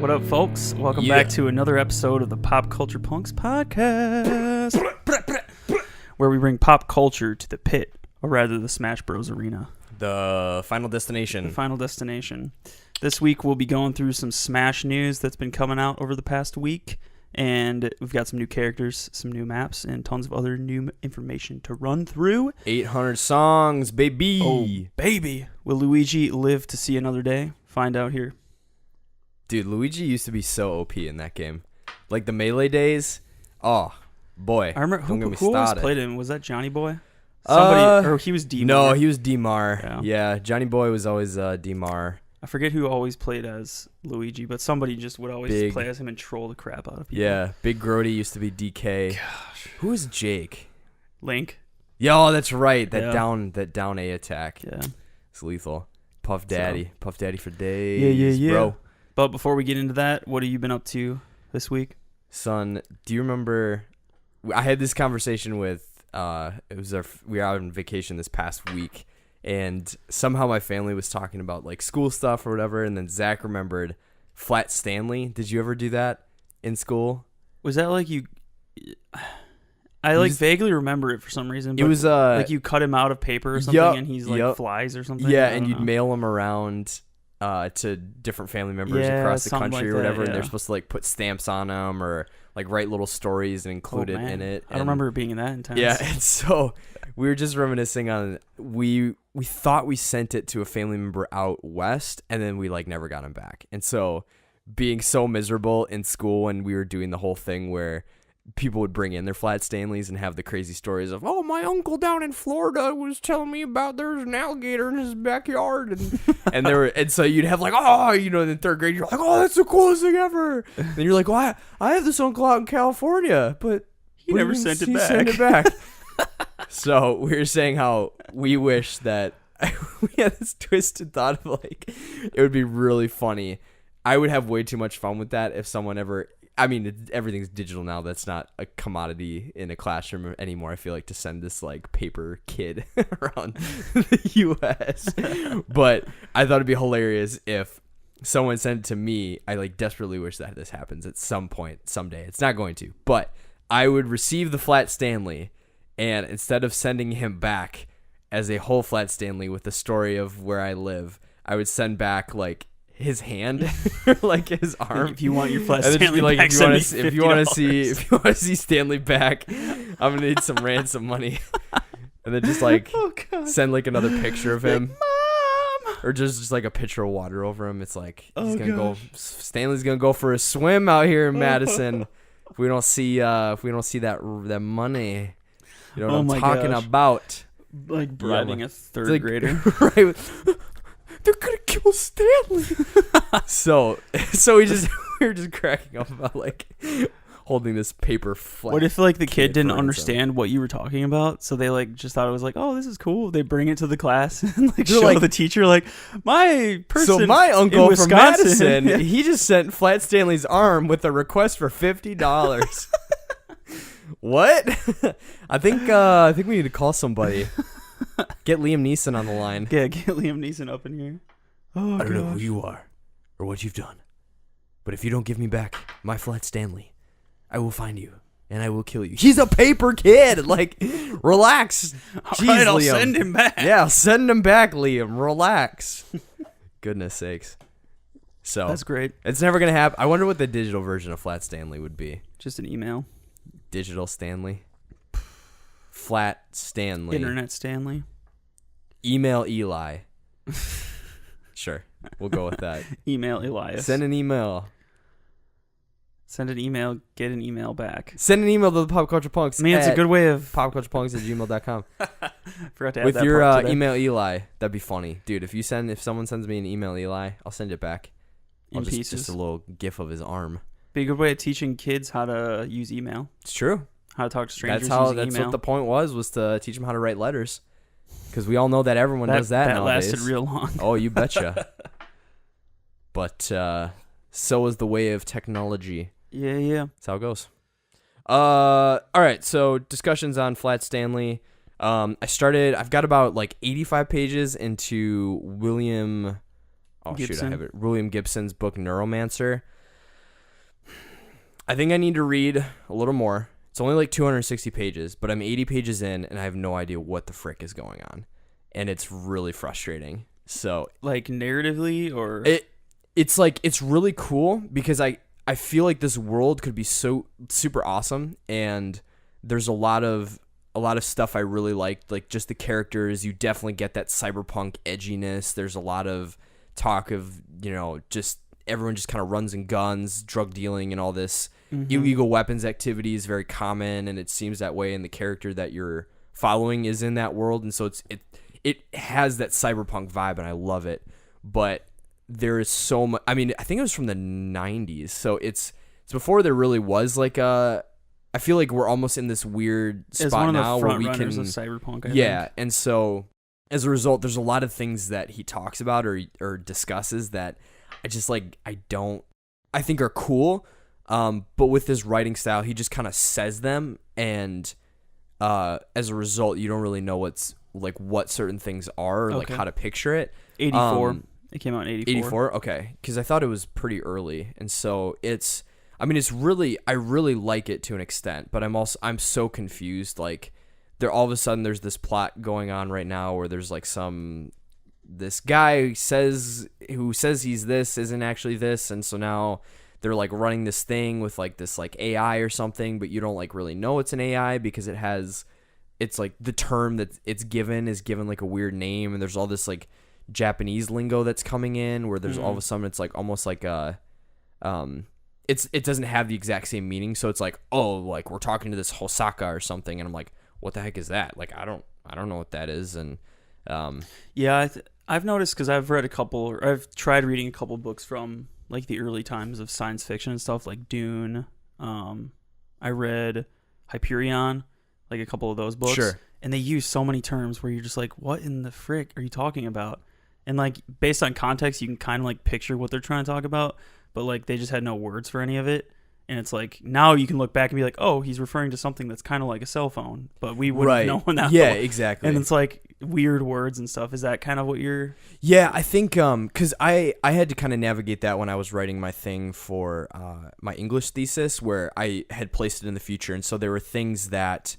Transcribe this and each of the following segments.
What up, folks? Welcome back to another episode of the Pop Culture Punks podcast, where we bring pop culture to the pit, or rather the Smash Bros. Arena. The final destination. The final destination. This week we'll be going through some Smash news that's been coming out over the past week, and we've got some new characters, some new maps, and tons of other new information to run through. 800 songs, baby. Oh, baby. Will Luigi live to see another day? Find out here. Dude, Luigi used to be so OP in that game. Like the Melee days. Oh, boy. I remember who always played him. Was that Johnny Boy? Or he was D-Mar. No, he was D-Mar. Yeah, Johnny Boy was always D-Mar. I forget who always played as Luigi, but somebody just would always play as him and troll the crap out of people. Yeah, Big Grody used to be DK. Gosh. Who was Jake? Link. Yo, that's right. That down A attack. Yeah. It's lethal. Puff Daddy. Puff Daddy for days. Yeah. Bro. But before we get into that, what have you been up to this week? Son, do you remember? I had this conversation with. We were out on vacation this past week, and somehow my family was talking about like school stuff or whatever, and then Zach remembered Flat Stanley. Did you ever do that in school? Was that like you? I vaguely remember it for some reason. But it was like you cut him out of paper or something, and he's like flies or something. Yeah, and you'd mail him around. To different family members across the country or whatever, and they're supposed to like put stamps on them or like write little stories and include it in it. I don't remember it being that intense. Yeah, and so we were just reminiscing on we thought we sent it to a family member out west, and then we like never got him back. And so being so miserable in school when we were doing the whole thing where people would bring in their Flat Stanleys and have the crazy stories of, oh, my uncle down in Florida was telling me about there's an alligator in his backyard, and so you'd have like, oh, in third grade you're like, oh, that's the coolest thing ever. And you're like, well, I have this uncle out in California, but he never sent it back. So we were saying how we wish that we had this twisted thought of like it would be really funny. I would have way too much fun with that if someone ever. I mean, everything's digital now. That's not a commodity in a classroom anymore. I feel like to send this like paper kid around the U.S. But I thought it'd be hilarious if someone sent it to me. I like desperately wish that this happens at some point, someday. It's not going to, but I would receive the Flat Stanley, and instead of sending him back as a whole Flat Stanley with the story of where I live, I would send back like his hand, like his arm. If you want your Flat Stanley like, back, if you want to see Stanley back, I'm gonna need some ransom money. And then just like send like another picture of him, Mom, or just like a pitcher of water over him. It's like Stanley's gonna go for a swim out here in Madison. If we don't see that money, you know what I'm talking about. Like bribing a third grader, right? They're gonna kill Stanley. so we were just cracking up about like holding this paper flat. What if like the kid didn't understand what you were talking about, so they like just thought it was like, oh, this is cool. They bring it to the class and like show the teacher like my person. So my uncle in from Madison, he just sent Flat Stanley's arm with a request for $50. What? I think we need to call somebody. Get Liam Neeson on the line. Yeah, get Liam Neeson up in here. Oh, I don't know who you are or what you've done, but if you don't give me back my Flat Stanley, I will find you and I will kill you. He's a paper kid. Like, relax. Jeez, right, I'll send him back. Yeah, I'll send him back, Liam. Relax. Goodness sakes. So that's great. It's never gonna happen. I wonder what the digital version of Flat Stanley would be. Just an email. Digital Stanley. Flat Stanley. Internet Stanley. Email Eli. Sure. We'll go with that. Email Elias. Send an email. Send an email. Get an email back. Send an email to the Pop Culture Punks. I mean, it's a good way of popculturepunks@gmail.com. Forgot to add with that your part email Eli. That'd be funny. Dude, if someone sends me an email Eli, I'll send it back. In pieces. Just a little gif of his arm. Be a good way of teaching kids how to use email, It's true. how to talk to strangers That's using email. what the point was to teach them how to write letters. Because we all know that everyone does that nowadays. Lasted real long. Oh, you betcha. But so is the way of technology. Yeah. That's how it goes. All right, so discussions on Flat Stanley. I've got about like 85 pages into William Gibson's book Neuromancer. I think I need to read a little more. It's only like 260 pages, but I'm 80 pages in and I have no idea what the frick is going on. And it's really frustrating. So, like narratively or it's really cool because I feel like this world could be so super awesome, and there's a lot of stuff I really liked, like just the characters. You definitely get that cyberpunk edginess. There's a lot of talk of, just everyone just kind of runs and guns, drug dealing, and all this illegal weapons activity is very common, and it seems that way. And the character that you're following is in that world, and so it has that cyberpunk vibe, and I love it. But there is so much. I mean, I think it was from the 90s, so it's before there really was like a. I feel like we're almost in this weird spot now where we can. Of cyberpunk, I think. And so as a result, there's a lot of things that he talks about or discusses that I just I think are cool. But with his writing style, he just kind of says them, and as a result, you don't really know what certain things are, or like how to picture it. 84. It came out in 84. 84? Okay. Because I thought it was pretty early. And so I really like it to an extent, but I'm so confused. Like, all of a sudden there's this plot going on right now where there's like this guy who says he's this isn't actually this. And so now they're like running this thing with like this like AI or something, but you don't like really know it's an AI because it's like the term that it's given is given like a weird name. And there's all this like Japanese lingo that's coming in where there's all of a sudden it's like almost like a it doesn't have the exact same meaning, so it's like, oh, like we're talking to this Hosaka or something, and I'm like, what the heck is that? Like I don't know what that is. And I've noticed because I've tried reading a couple books from like the early times of science fiction and stuff, like Dune. I read Hyperion, like a couple of those books, sure. And they use so many terms where you're just like, what in the frick are you talking about? And like based on context, you can kind of like picture what they're trying to talk about, but like they just had no words for any of it. And it's like now you can look back and be like, oh, he's referring to something that's kind of like a cell phone, but we wouldn't know when that. Yeah, exactly. And it's like weird words and stuff. Is that kind of what you're? Yeah, I think because I had to kind of navigate that when I was writing my thing for my English thesis, where I had placed it in the future, and so there were things that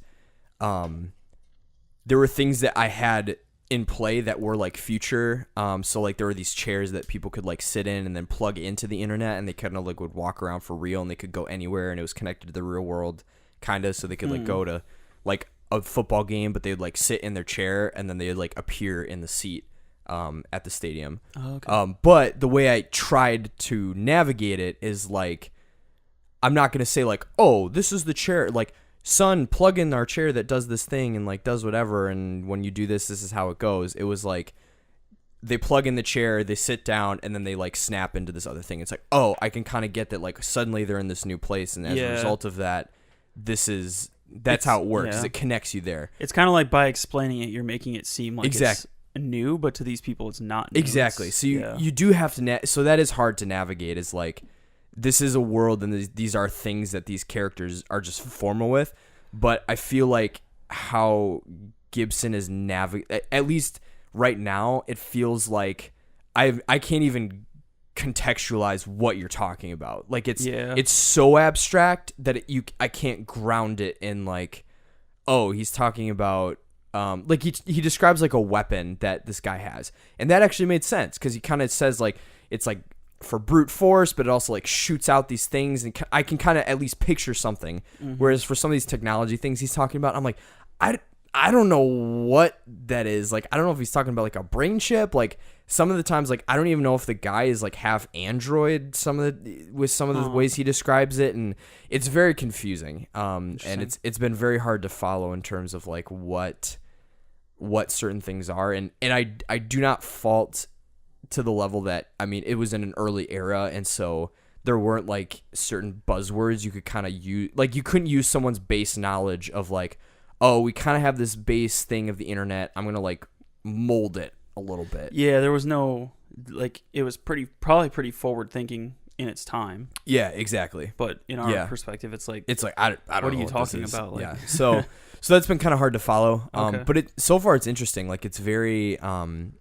I had in play that were like future. So like there were these chairs that people could like sit in and then plug into the internet, and they kind of like would walk around for real, and they could go anywhere, and it was connected to the real world kind of, so they could like go to like a football game, but they'd like sit in their chair and then they'd like appear in the seat at the stadium. Oh, okay. But the way I tried to navigate it is like, I'm not going to say like, oh, this is the chair, like, son, plug in our chair that does this thing and like does whatever, and when you do this is how it goes. It was like they plug in the chair, they sit down, and then they like snap into this other thing. It's like, oh, I can kind of get that, like suddenly they're in this new place, and as a result of that, that's how it works. It connects you there. It's kind of like by explaining it, you're making it seem like it's new, but to these people it's not new. Exactly. So you do have to so that is hard to navigate, is like, this is a world, and these are things that these characters are just formal with. But I feel like how Gibson is at least right now, it feels like I can't even contextualize what you're talking about. Like it's so abstract that I can't ground it in like, oh, he's talking about like he describes like a weapon that this guy has, and that actually made sense because he kind of says like it's like for brute force, but it also like shoots out these things, and I can kind of at least picture something. Whereas for some of these technology things he's talking about, I'm like, I don't know what that is. Like, I don't know if he's talking about like a brain chip. Like some of the times, like I don't even know if the guy is like half android. With some of the ways he describes it, and it's very confusing. And it's been very hard to follow in terms of like what certain things are, and I do not fault to the level that, I mean, it was in an early era, and so there weren't like certain buzzwords you could kind of use. Like you couldn't use someone's base knowledge of like, oh, we kind of have this base thing of the internet. I'm going to like mold it a little bit. Yeah, there was no, like, it was probably pretty forward thinking in its time. Yeah, exactly. But in our perspective, it's like I don't what know are you talking about? Like, yeah. So that's been kind of hard to follow. Okay. But so far it's interesting. Like it's very I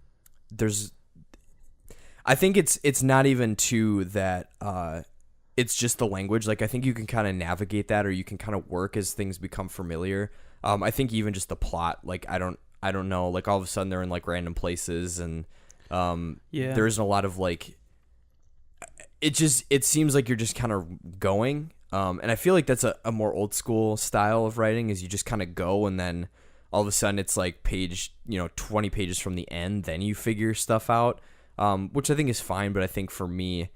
think it's not even to that it's just the language. Like I think you can kind of navigate that, or you can kind of work as things become familiar. I think even just the plot, like I don't know, like all of a sudden they're in like random places, and there isn't a lot of like, it seems like you're just kind of going, and I feel like that's a more old school style of writing, is you just kind of go, and then all of a sudden it's like 20 pages from the end, then you figure stuff out, which I think is fine. But I think for me,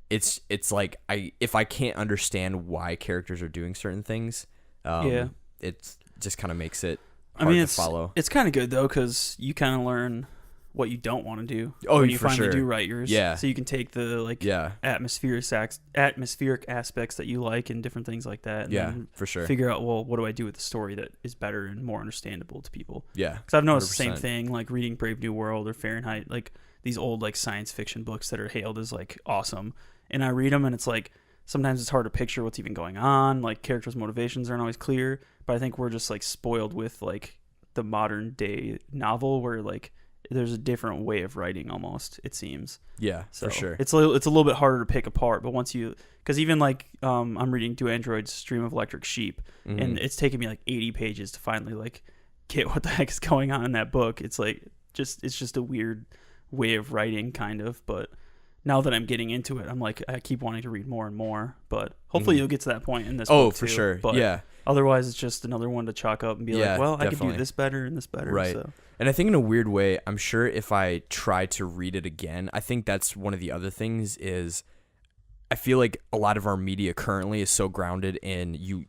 it's like if I can't understand why characters are doing certain things, it just kind of makes it hard to follow. It's kind of good though, because you kind of learn what you don't want to do when you finally do write yours. Yeah. So you can take the atmospheric aspects that you like and different things like that. And then for sure. Figure out, well, what do I do with the story that is better and more understandable to people? Yeah. Because I've noticed 100%. the same thing, like reading Brave New World or Fahrenheit, like these old like science fiction books that are hailed as like awesome. And I read them and it's like, sometimes it's hard to picture what's even going on. Like characters' motivations aren't always clear. But I think we're just like spoiled with like the modern day novel where like there's a different way of writing almost, it seems. Yeah, so for sure. It's a little bit harder to pick apart, but once you, because even like I'm reading Do Androids Stream of Electric Sheep, and it's taken me like 80 pages to finally like get what the heck is going on in that book. It's like it's just a weird way of writing kind of, but now that I'm getting into it, I'm like, I keep wanting to read more and more, but hopefully you'll get to that point in this book for too. sure. But yeah. Otherwise, it's just another one to chalk up and be like, well, I could do this better and this better. Right. So. And I think in a weird way, I'm sure if I try to read it again, I think that's one of the other things is I feel like a lot of our media currently is so grounded in you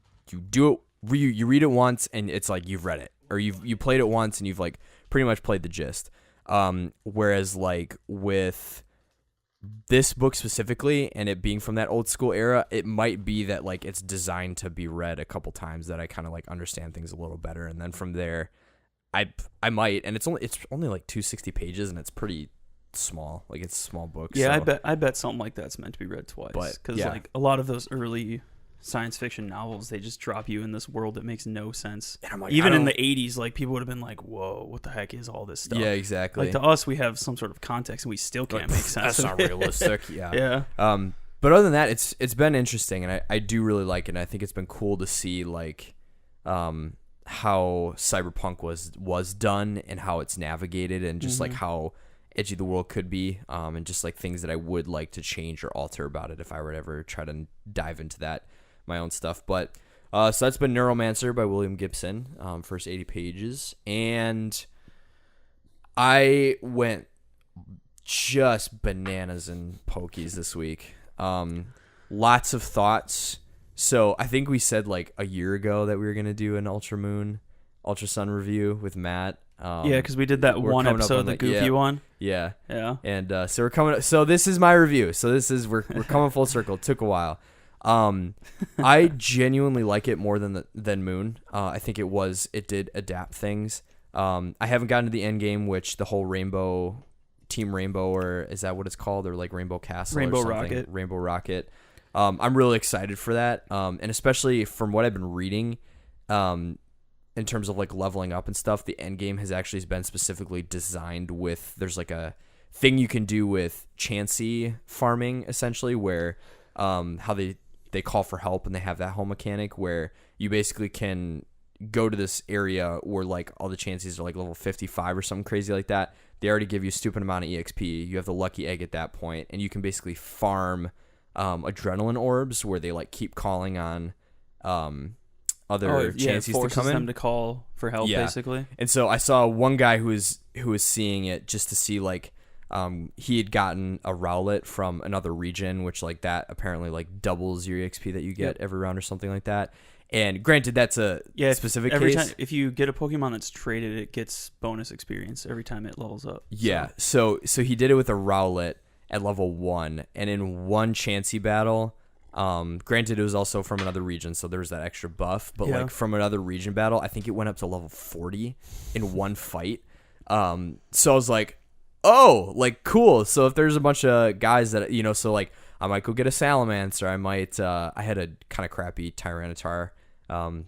read it once and it's like you've read it, or you played it once and you've like pretty much played the gist. Whereas like with this book specifically, and it being from that old school era, it might be that like it's designed to be read a couple times, that I kind of like understand things a little better, and then from there I might, and it's only like 260 pages, and it's pretty small, like it's a small book. Yeah, so. I bet something like that's meant to be read twice, because like a lot of those early science fiction novels, they just drop you in this world that makes no sense. And I'm like, even in the 80s, like people would have been like, whoa, what the heck is all this stuff? Yeah, exactly. Like to us, we have some sort of context and we still can't make sense. That's not realistic. Yeah. But other than that, it's been interesting, and I do really like it, and I think it's been cool to see like how cyberpunk was done and how it's navigated, and just like how edgy the world could be, and just like things that I would like to change or alter about it if I were to ever try to dive into that my own stuff. But so that's been Neuromancer by William Gibson, first 80 pages, and I went just bananas and pokies this week. Lots of thoughts. So I think we said like a year ago that we were gonna do an Ultra Sun review with Matt. Yeah, because we did that one episode, the goofy one. Yeah. And so we're coming. So this is my review. So we're coming full circle. It took a while. I genuinely like it more than Moon. I think it did adapt things. I haven't gotten to the end game, which the whole Team Rainbow, or is that what it's called, or like Rainbow Castle, or something? Rainbow Rocket. I'm really excited for that, and especially from what I've been reading, in terms of like leveling up and stuff, the end game has actually been specifically designed with, there's like a thing you can do with Chansey farming, essentially, where how they call for help, and they have that whole mechanic where you basically can go to this area where like all the Chanseys are like level 55 or something crazy like that. They already give you a stupid amount of EXP. You have the lucky egg at that point, and you can basically farm adrenaline orbs where they like keep calling on other Chanseys to come in. Them to call for help, basically. And so I saw one guy who was seeing it just to see like he had gotten a Rowlet from another region, which like that apparently like doubles your EXP that you get every round or something like that. And granted, that's a specific every case. Time, if you get a Pokemon that's traded, it gets bonus experience every time it levels up. Yeah. So he did it with a Rowlet, at level 1, and in one Chansey battle, granted it was also from another region, so there was that extra buff, but like from another region battle, I think it went up to level 40 in one fight. So I was like, oh, like cool. So if there's a bunch of guys that, you know, so like I might go get a Salamancer. I might, I had a kind of crappy Tyranitar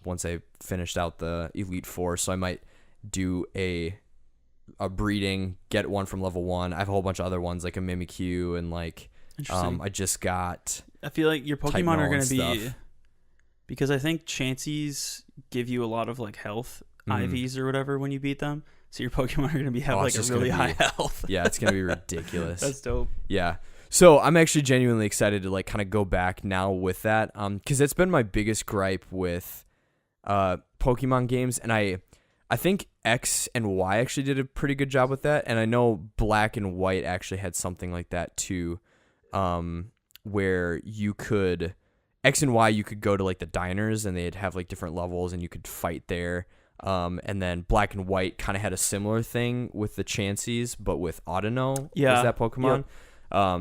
once I finished out the Elite Four. So I might do a breeding, get one from level 1. I have a whole bunch of other ones like a Mimikyu and like, I just got. I feel like your Pokemon are going to be, stuff. because I think Chanseys give you a lot of like health IVs or whatever when you beat them. So your Pokemon are going to have like a really high health. Yeah, it's going to be ridiculous. That's dope. Yeah. So I'm actually genuinely excited to like kind of go back now with that, because it's been my biggest gripe with Pokemon games, and I think X and Y actually did a pretty good job with that, and I know Black and White actually had something like that too, where you could X and Y, you could go to like the diners and they'd have like different levels and you could fight there. And then Black and White kind of had a similar thing with the Chanseys, but with Audino. Yeah. Was that Pokemon? Yep.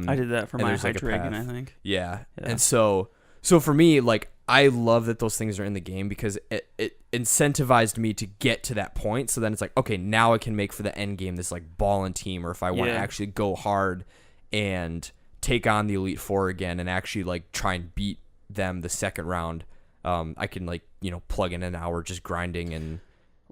I did that for my Hydreigon, I think. Yeah. And so for me, like, I love that those things are in the game because it incentivized me to get to that point. So then it's like, okay, now I can make for the end game this like ballin' team, or if I want to actually go hard and take on the Elite Four again and actually like try and beat them the second round, I can like, you know, plug in an hour just grinding and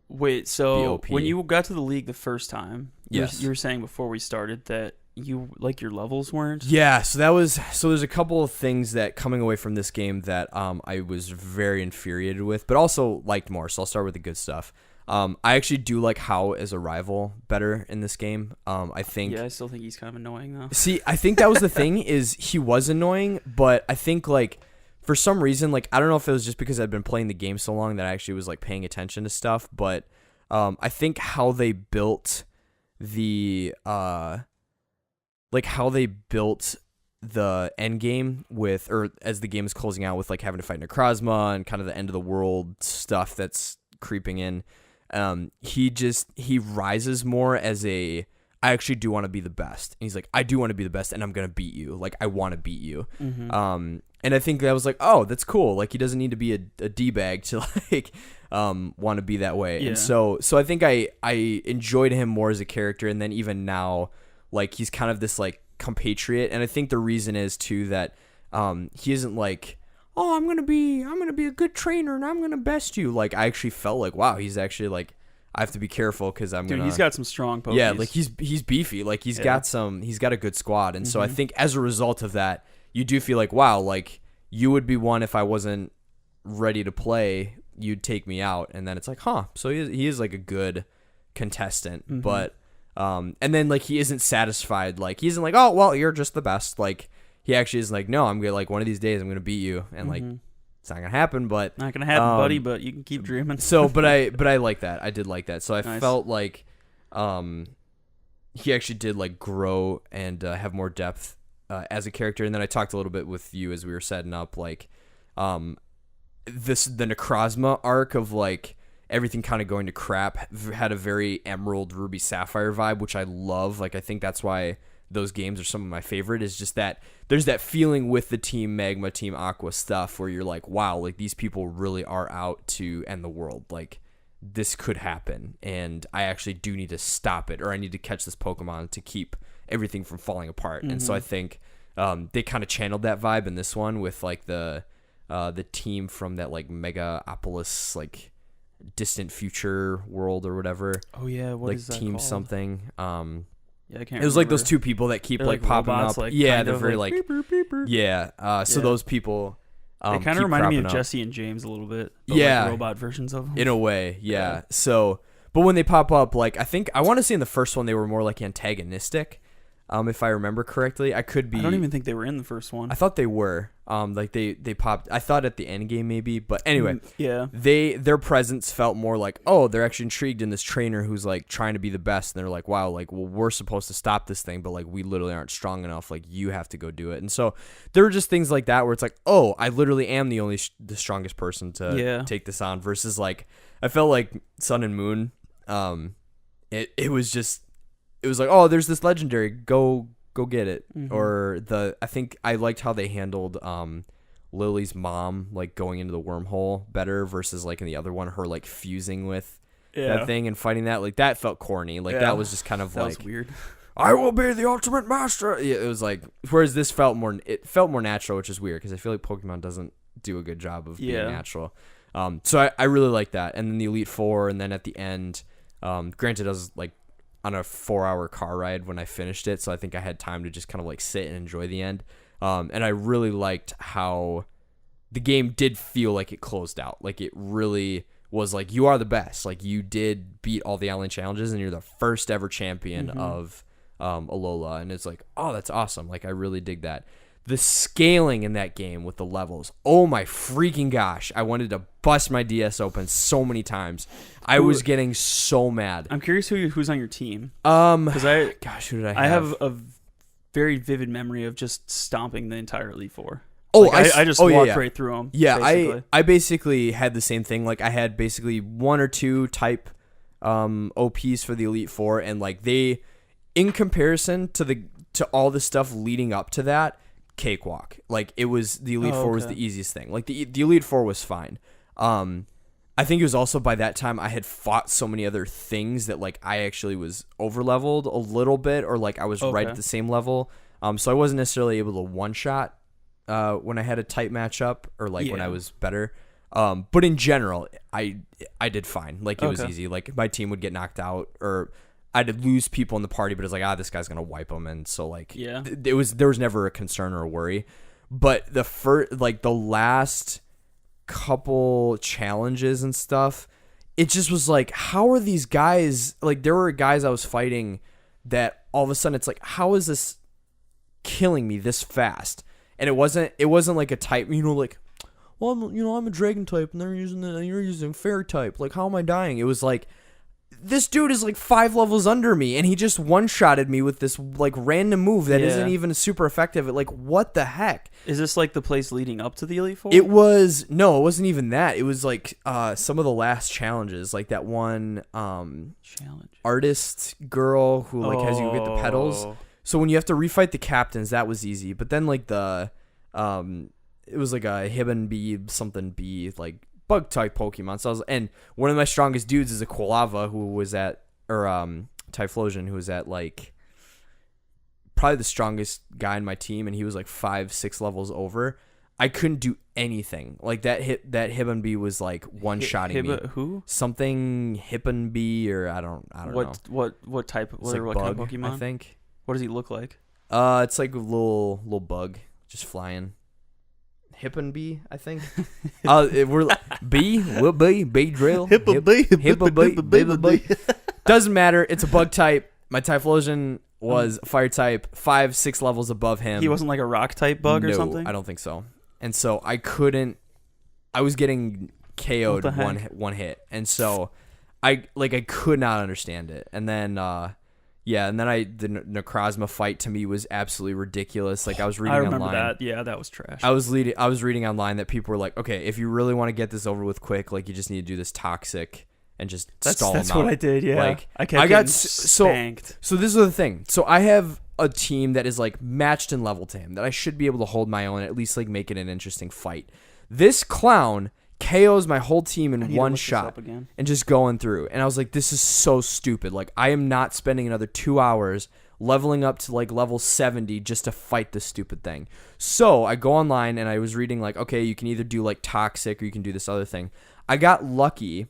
wait. So when you got to the league the first time, you were saying before we started that you like your levels weren't. Yeah, so there's a couple of things that coming away from this game that I was very infuriated with, but also liked more. So I'll start with the good stuff. I actually do like How as a rival better in this game. I think. Yeah, I still think he's kind of annoying though. See, I think that was the thing is he was annoying, but I think like for some reason, like I don't know if it was just because I'd been playing the game so long that I actually was like paying attention to stuff, but I think how they built the end game with, or as the game is closing out with like having to fight Necrozma and kind of the end of the world stuff that's creeping in. He rises more as I actually do want to be the best. And he's like, I do want to be the best and I'm going to beat you. Like, I want to beat you. Mm-hmm. And I think that was like, oh, that's cool. Like, he doesn't need to be a D-bag to like, want to be that way. Yeah. And so I think I enjoyed him more as a character. And then even now, like, he's kind of this like compatriot. And I think the reason is too that, he isn't like, oh, I'm going to be a good trainer and I'm going to best you. Like, I actually felt like, wow, he's actually like, I have to be careful because he's got some strong Pokies. Yeah, like he's beefy. Like he's got a good squad. And so I think as a result of that, you do feel like, wow, like you would be one if I wasn't ready to play, you'd take me out. And then it's like, huh, so he is like a good contestant. Mm-hmm. But, and then like he isn't satisfied. Like he isn't like, oh, well, you're just the best. Like he actually is like, no, I'm going to like one of these days I'm going to beat you. And like, it's not going to happen, but. Not going to happen, buddy, but you can keep dreaming. So, but I like that. I did like that. So I felt like, he actually did like grow and have more depth as a character. And then I talked a little bit with you as we were setting up, like, the Necrozma arc of like everything kind of going to crap had a very Emerald, Ruby, Sapphire vibe, which I love. Like, I think that's why those games are some of my favorite, is just that there's that feeling with the Team Magma, Team Aqua stuff where you're like, wow, like these people really are out to end the world. Like, this could happen and I actually do need to stop it, or I need to catch this Pokemon to keep everything from falling apart. And so I think they kind of channeled that vibe in this one with like the team from that like Megapolis, like distant future world or whatever. Oh yeah, what like is that Team called? Something. Yeah, I can't. It was like those two people that keep like popping robots, up. like, Yeah, they're very like beep, beep, beep, beep. Yeah. So those people. They kind of reminded me of Jesse and James a little bit. But like robot versions of them. In a way, yeah. So, but when they pop up, like I want to say in the first one they were more like antagonistic. If I remember correctly, I could be. I don't even think they were in the first one. I thought they were. Like they popped. I thought at the end game maybe, but anyway, yeah. Their presence felt more like, oh, they're actually intrigued in this trainer who's like trying to be the best, and they're like, wow, like, well, we're supposed to stop this thing, but like we literally aren't strong enough. Like you have to go do it. And so there were just things like that where it's like, oh, I literally am the strongest person to take this on. Versus like I felt like Sun and Moon. It was like, oh, there's this legendary, go go get it. Or I think I liked how they handled Lily's mom like going into the wormhole better versus like in the other one, her like fusing with that thing and fighting that. Like that felt corny. Like that was just kind of that like was weird. I will be the ultimate master. Yeah, it was like, whereas this felt more natural, which is weird because I feel like Pokemon doesn't do a good job of being natural. So I really like that. And then the Elite Four, and then at the end, granted, I was like on a 4-hour car ride when I finished it, so I think I had time to just kind of like sit and enjoy the end. And I really liked how the game did feel like it closed out. Like it really was like, you are the best. Like you did beat all the island challenges, and you're the first ever champion of Alola, and it's like, oh, that's awesome. Like I really dig that. The scaling in that game with the levels, oh my freaking gosh, I wanted to bust my DS open so many times. I was getting so mad. I'm curious who's on your team. Because who did I have? I have a very vivid memory of just stomping the entire Elite Four. Oh, like, I just walked right through them. Yeah, basically. I basically had the same thing. Like I had basically 1 or 2 type OPs for the Elite Four, and like they, in comparison to all the stuff leading up to that, cakewalk. Like it was, the Elite Four was the easiest thing. Like the Elite Four was fine. I think it was also by that time I had fought so many other things that like I actually was over leveled a little bit, or like I was right at the same level. So I wasn't necessarily able to one shot when I had a tight matchup, or like when I was better. But in general, I did fine. Like it was easy. Like my team would get knocked out, or I'd lose people in the party, but it's like, this guy's gonna wipe them, and so like, there was never a concern or a worry. But the last couple challenges and stuff, it just was like, how are these guys? Like there were guys I was fighting that all of a sudden it's like, how is this killing me this fast? And it wasn't like a type, like, well, I'm a dragon type, and you're using fairy type. Like, how am I dying? It was like, this dude is like 5 levels under me, and he just one-shotted me with this like random move that isn't even super effective. Like, what the heck? Is this like the place leading up to the Elite Four? It wasn't even that. It was like some of the last challenges, like that one challenge artist girl who like has you get the petals. So when you have to refight the captains, that was easy. But then like the it was like a Hibben bee something bee, like bug type Pokemon. So and one of my strongest dudes is a Quilava who was at, or Typhlosion, who was at like probably the strongest guy in my team, and he was like 5-6 levels over. I couldn't do anything. Like that Hibben bee was like one-shotting me. Who? Something Hibben bee, or I don't know. What type? It's like what bug, kind of Pokemon? I think. What does he look like? It's like a little bug just flying. Hippin bee, I think. We're bee, will bee drill, hippa bee. Doesn't matter. It's a bug type. My Typhlosion was fire type, 5-6 levels above him. He wasn't like a rock type bug or something. I don't think so. And so I couldn't. I was getting KO'd one hit, and so I could not understand it. And then and then the Necrozma fight to me was absolutely ridiculous. Like I was reading online. I remember that. Yeah, that was trash. I was reading online that people were like, okay, if you really want to get this over with quick, like you just need to do this toxic and just stall them out. That's what I did. Yeah, like I got spanked. So this is the thing. So I have a team that is like matched in level to him, that I should be able to hold my own and at least like make it an interesting fight. This clown KOs my whole team in one shot and just going through. And I was like, this is so stupid. Like, I am not spending another 2 hours leveling up to like level 70 just to fight this stupid thing. So I go online and I was reading like, okay, you can either do like toxic or you can do this other thing. I got lucky.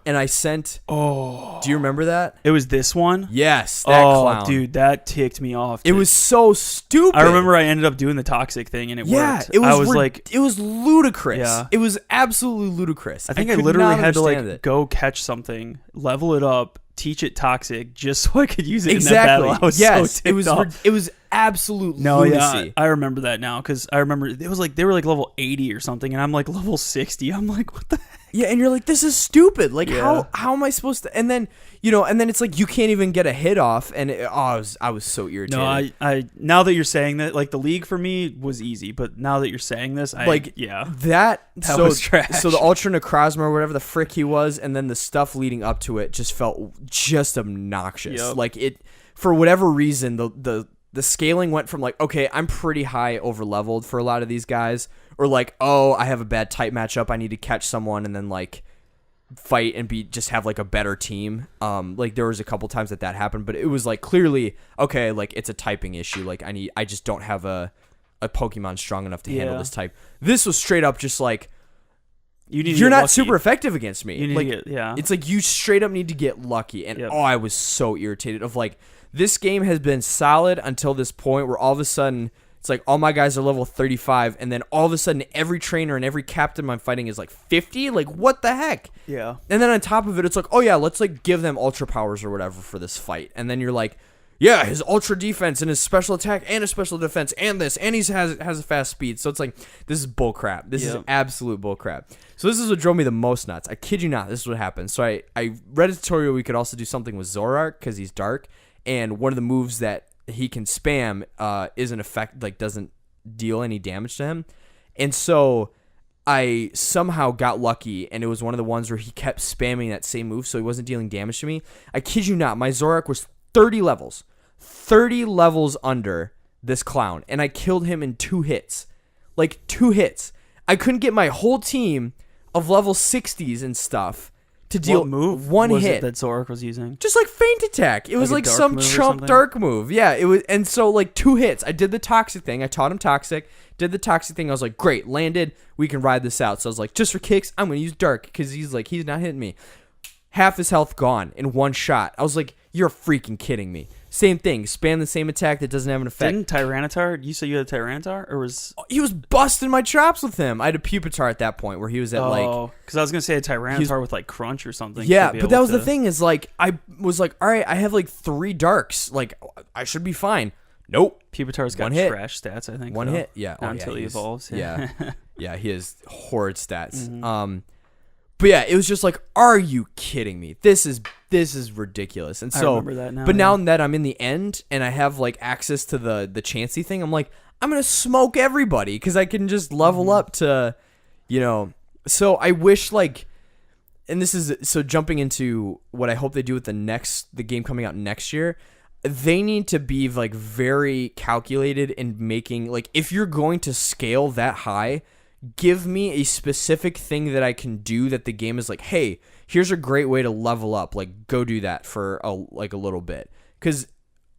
And I sent... Oh. Do you remember that? It was this one? Yes, that clown. Oh, dude, that ticked me off. It was so stupid. I remember I ended up doing the toxic thing, and it worked. It was ludicrous. Yeah. It was absolutely ludicrous. I think I literally had to like go catch something, level it up, teach it toxic, just so I could use it in that battle. I was so ticked off. It was absolute lunacy. Yeah, I remember that now, because I remember it was like they were like level 80 or something, and I'm like level 60. I'm like, what the heck? Yeah, and you're like, this is stupid. Like, how am I supposed to? And then it's like you can't even get a hit off. And I was so irritated. No, I now that you're saying that, like the league for me was easy, but now that you're saying this, that was trash. So the Ultra Necrozma or whatever the frick he was, and then the stuff leading up to it just felt just obnoxious. Yep. Like it, for whatever reason, the the scaling went from like, okay, I'm pretty high over leveled for a lot of these guys, or like, oh, I have a bad type matchup, I need to catch someone and then like fight and just have like a better team. Like there was a couple times that happened, but it was like clearly, okay, like it's a typing issue. Like I just don't have a Pokemon strong enough to handle this type. This was straight up just like, you're not super effective against me. You like, need to get, it's like you straight up need to get lucky. And I was so irritated of like, this game has been solid until this point where all of a sudden it's like all my guys are level 35, and then all of a sudden every trainer and every captain I'm fighting is like 50. Like, what the heck? Yeah. And then on top of it, it's like, oh yeah, let's like give them ultra powers or whatever for this fight. And then you're like, yeah, his ultra defense and his special attack and his special defense and this, and he has a fast speed. So it's like, this is bullcrap. This is absolute bullcrap. So this is what drove me the most nuts. I kid you not, this is what happened. So I read a tutorial we could also do something with Zoroark because he's dark, and one of the moves that he can spam isn't effect, like doesn't deal any damage to him. And so I somehow got lucky, and it was one of the ones where he kept spamming that same move, so he wasn't dealing damage to me. I kid you not, my Zoroark was 30 levels under this clown, and I killed him in 2 hits. Like 2 hits. I couldn't get my whole team of level 60s and stuff to deal what move one was hit it that Zoroark was using. Just like feint attack. It was like some chump dark move. Yeah, it was. And so like 2 hits. I did the toxic thing. I taught him toxic. Did the toxic thing. I was like, great, landed. We can ride this out. So I was like, just for kicks, I'm gonna use dark because he's not hitting me. Half his health gone in 1 shot. I was like, you're freaking kidding me. Same thing. Spam the same attack that doesn't have an effect. Didn't Tyranitar? You said you had a Tyranitar, or was he was busting my chops with him? I had a Pupitar at that point where he was at because I was gonna say a Tyranitar with like crunch or something. Yeah, but that was the thing is like I was like, all right, I have like 3 darks, like I should be fine. Nope. Pupitar's got trash stats, I think. 1 hit, yeah. Not until he evolves. Yeah, yeah, he has horrid stats. Mm-hmm. But yeah, it was just like, are you kidding me? This is ridiculous. And so, I remember that now. But now that I'm in the end and I have like access to the Chansey thing, I'm like, I'm gonna smoke everybody because I can just level up to, you know. So I wish like, and this is so jumping into what I hope they do with the game coming out next year. They need to be like very calculated in making, like, if you're going to scale that high, give me a specific thing that I can do that the game is like, hey, here's a great way to level up. Like, go do that for a little bit. Because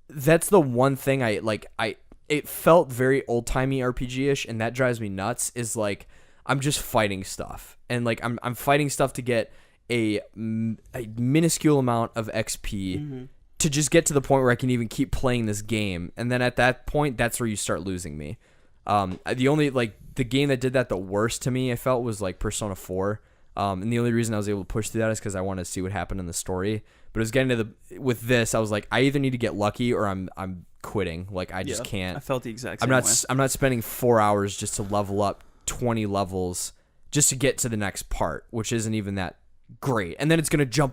that's the one thing it felt very old-timey RPG-ish, and that drives me nuts, is like, I'm just fighting stuff. And like, I'm fighting stuff to get a minuscule amount of XP to just get to the point where I can even keep playing this game. And then at that point, that's where you start losing me. The game that did that the worst to me, I felt, was like Persona 4. And the only reason I was able to push through that is because I wanted to see what happened in the story. But it was getting to with this, I was like, I either need to get lucky or I'm quitting. Like, I just can't. I felt the exact same way. I'm not spending 4 hours just to level up 20 levels just to get to the next part, which isn't even that great. And then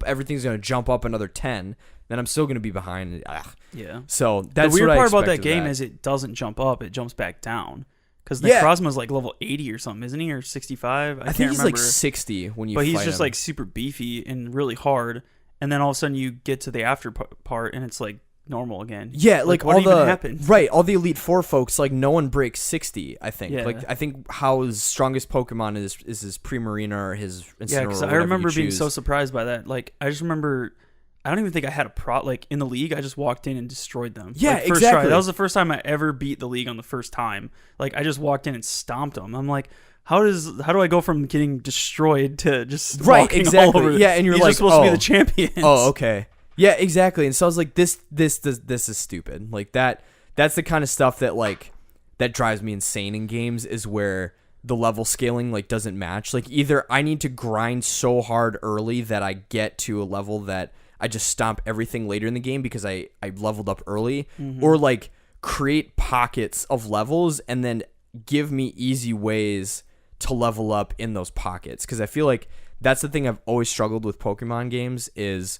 everything's gonna jump up another 10. Then I'm still gonna be behind. Yeah. So that's the weird what part I about that game is it doesn't jump up; it jumps back down. Because Necrozma's like level 80 or something, isn't he? Or 65? I think he's like 60 when you. But he's fight just him. like super beefy and really hard. And then all of a sudden you get to the after part and it's like normal again. Yeah, like what all even happened? Right, all the Elite Four folks, like no one breaks 60. I think. Yeah. Like I think how his strongest Pokemon is his Primarina or his Incineroar. Yeah, because I remember being so surprised by that. Like I just remember. I don't even think I had a like in the league. I just walked in and destroyed them. Yeah, like, first exactly. Try. That was the first time I ever beat the league on the first time. Like I just walked in and stomped them. I'm like, how do I go from getting destroyed to just walking all over? Yeah, and you're These like, are supposed to be the champions. Oh, okay. Yeah, exactly. And so I was like, this is stupid. Like that's the kind of stuff that drives me insane in games, is where the level scaling like doesn't match. Like either I need to grind so hard early that I get to a level that I just stomp everything later in the game because I leveled up early, or like create pockets of levels and then give me easy ways to level up in those pockets. Because I feel like that's the thing I've always struggled with Pokemon games is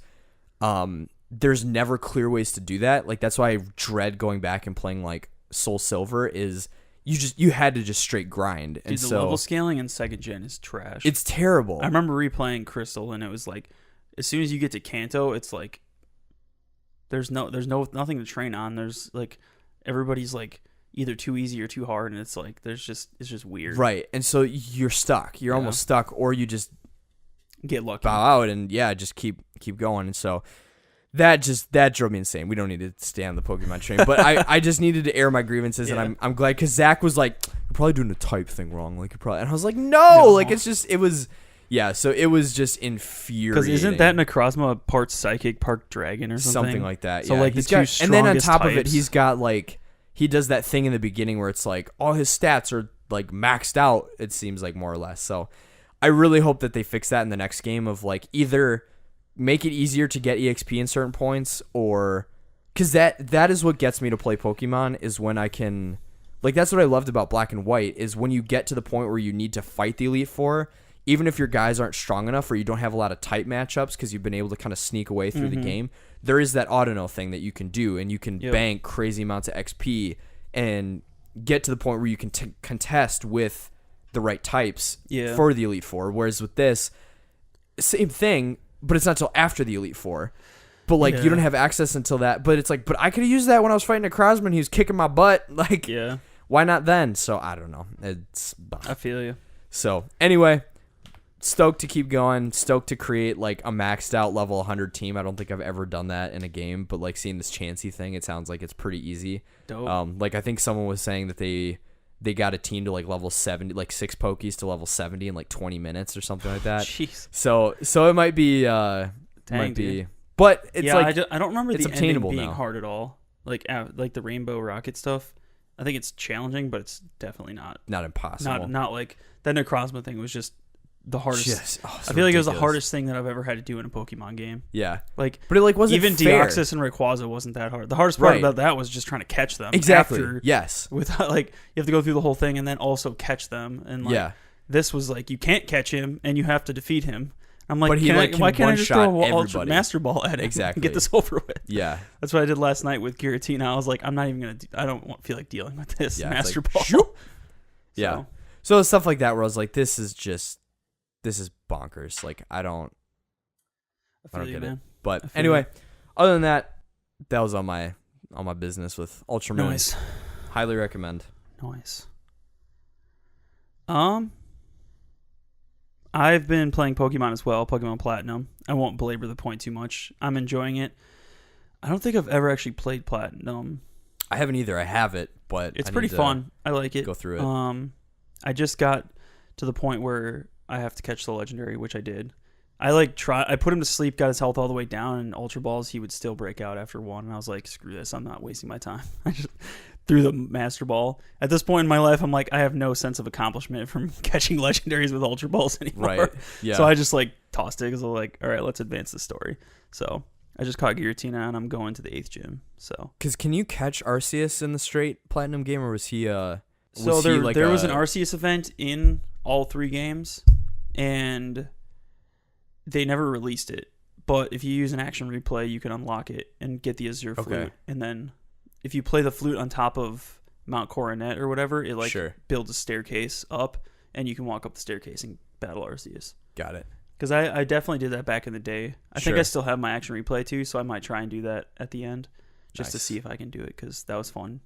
there's never clear ways to do that. Like that's why I dread going back and playing like Soul Silver, is you had to just straight grind. Dude, the level scaling in second gen is trash. It's terrible. I remember replaying Crystal and it was like, as soon as you get to Kanto, it's like there's nothing to train on. There's like everybody's like either too easy or too hard, and it's like it's just weird. Right. And so you're stuck. You're almost stuck, or you just get lucky. Bow out and just keep going. And so that drove me insane. We don't need to stay on the Pokemon train, but I just needed to air my grievances, and I'm glad, because Zach was like, "You're probably doing the type thing wrong." Like, and I was like, "No, like it's just it was." Yeah, so it was just infuriating. Because isn't that Necrozma part psychic, part dragon, or something? Something like that. So yeah. like he's the two got, strongest and then on top types. of it, he's got like he does that thing in the beginning where it's like all his stats are like maxed out. It seems like more or less. So I really hope that they fix that in the next game, of like either make it easier to get EXP in certain points, or because that is what gets me to play Pokemon, is when I can, like, that's what I loved about Black and White, is when you get to the point where you need to fight the Elite Four, even if your guys aren't strong enough or you don't have a lot of type matchups because you've been able to kind of sneak away through the game, there is that auto thing that you can do, and you can bank crazy amounts of XP and get to the point where you can contest with the right types for the Elite Four. Whereas with this, same thing, but it's not until after the Elite Four. But like you don't have access until that. But it's like, but I could have used that when I was fighting a Necrozma. He was kicking my butt. Like, why not then? So I don't know. I feel you. So anyway, stoked to keep going. Stoked to create like a maxed out level 100 team. I don't think I've ever done that in a game, but like seeing this Chansey thing, it sounds like it's pretty easy. Dope. Like I think someone was saying that they got a team to like level 70, like 6 Pokies to level 70 in like 20 minutes or something like that. Jeez. So it might be dude. But it's I don't remember it's the ending obtainable being now. hard at all. Like the Rainbow Rocket stuff. I think it's challenging, but it's definitely not impossible. Not like that Necrozma thing was just the hardest. So I feel like it was the ridiculous. hardest thing that I've ever had to do in a Pokemon game. Yeah. Like, but it like wasn't even fair. Deoxys and Rayquaza wasn't that hard. The hardest part about that was just trying to catch them. Exactly. After, yes. Without like you have to go through the whole thing and then also catch them. And like this was like you can't catch him and you have to defeat him. I'm like, but why can't I just throw an Ultra everybody. Master Ball at him Exactly. and get this over with? Yeah. That's what I did last night with Giratina. I was like, I'm not even gonna. I don't feel like dealing with this Master Ball. Yeah. So stuff like that where I was like, this is bonkers. Like I don't get it. But anyway, other than that, that was on my business with Ultramoon. Nice. Highly recommend. Nice. I've been playing Pokemon as well, Pokemon Platinum. I won't belabor the point too much. I'm enjoying it. I don't think I've ever actually played Platinum. I haven't either. I have it, but it's pretty fun. I like it. Go through it. I just got to the point where I have to catch the legendary, which I did. I put him to sleep, got his health all the way down, and Ultra Balls, he would still break out after one. And I was like, screw this, I'm not wasting my time. I just threw the Master Ball. At this point in my life, I'm like, I have no sense of accomplishment from catching legendaries with Ultra Balls anymore. Right. Yeah. So I just like tossed it because I'm like, all right, let's advance the story. So I just caught Giratina and I'm going to the 8th gym. So because can you catch Arceus in the straight Platinum game, or was he there was an Arceus event in all 3 games, and they never released it. But if you use an action replay, you can unlock it and get the Azure Flute. And then if you play the flute on top of Mount Coronet or whatever, it builds a staircase up, and you can walk up the staircase and battle Arceus. Got it. Because I definitely did that back in the day. I think I still have my action replay too, so I might try and do that at the end just to see if I can do it, because that was fun.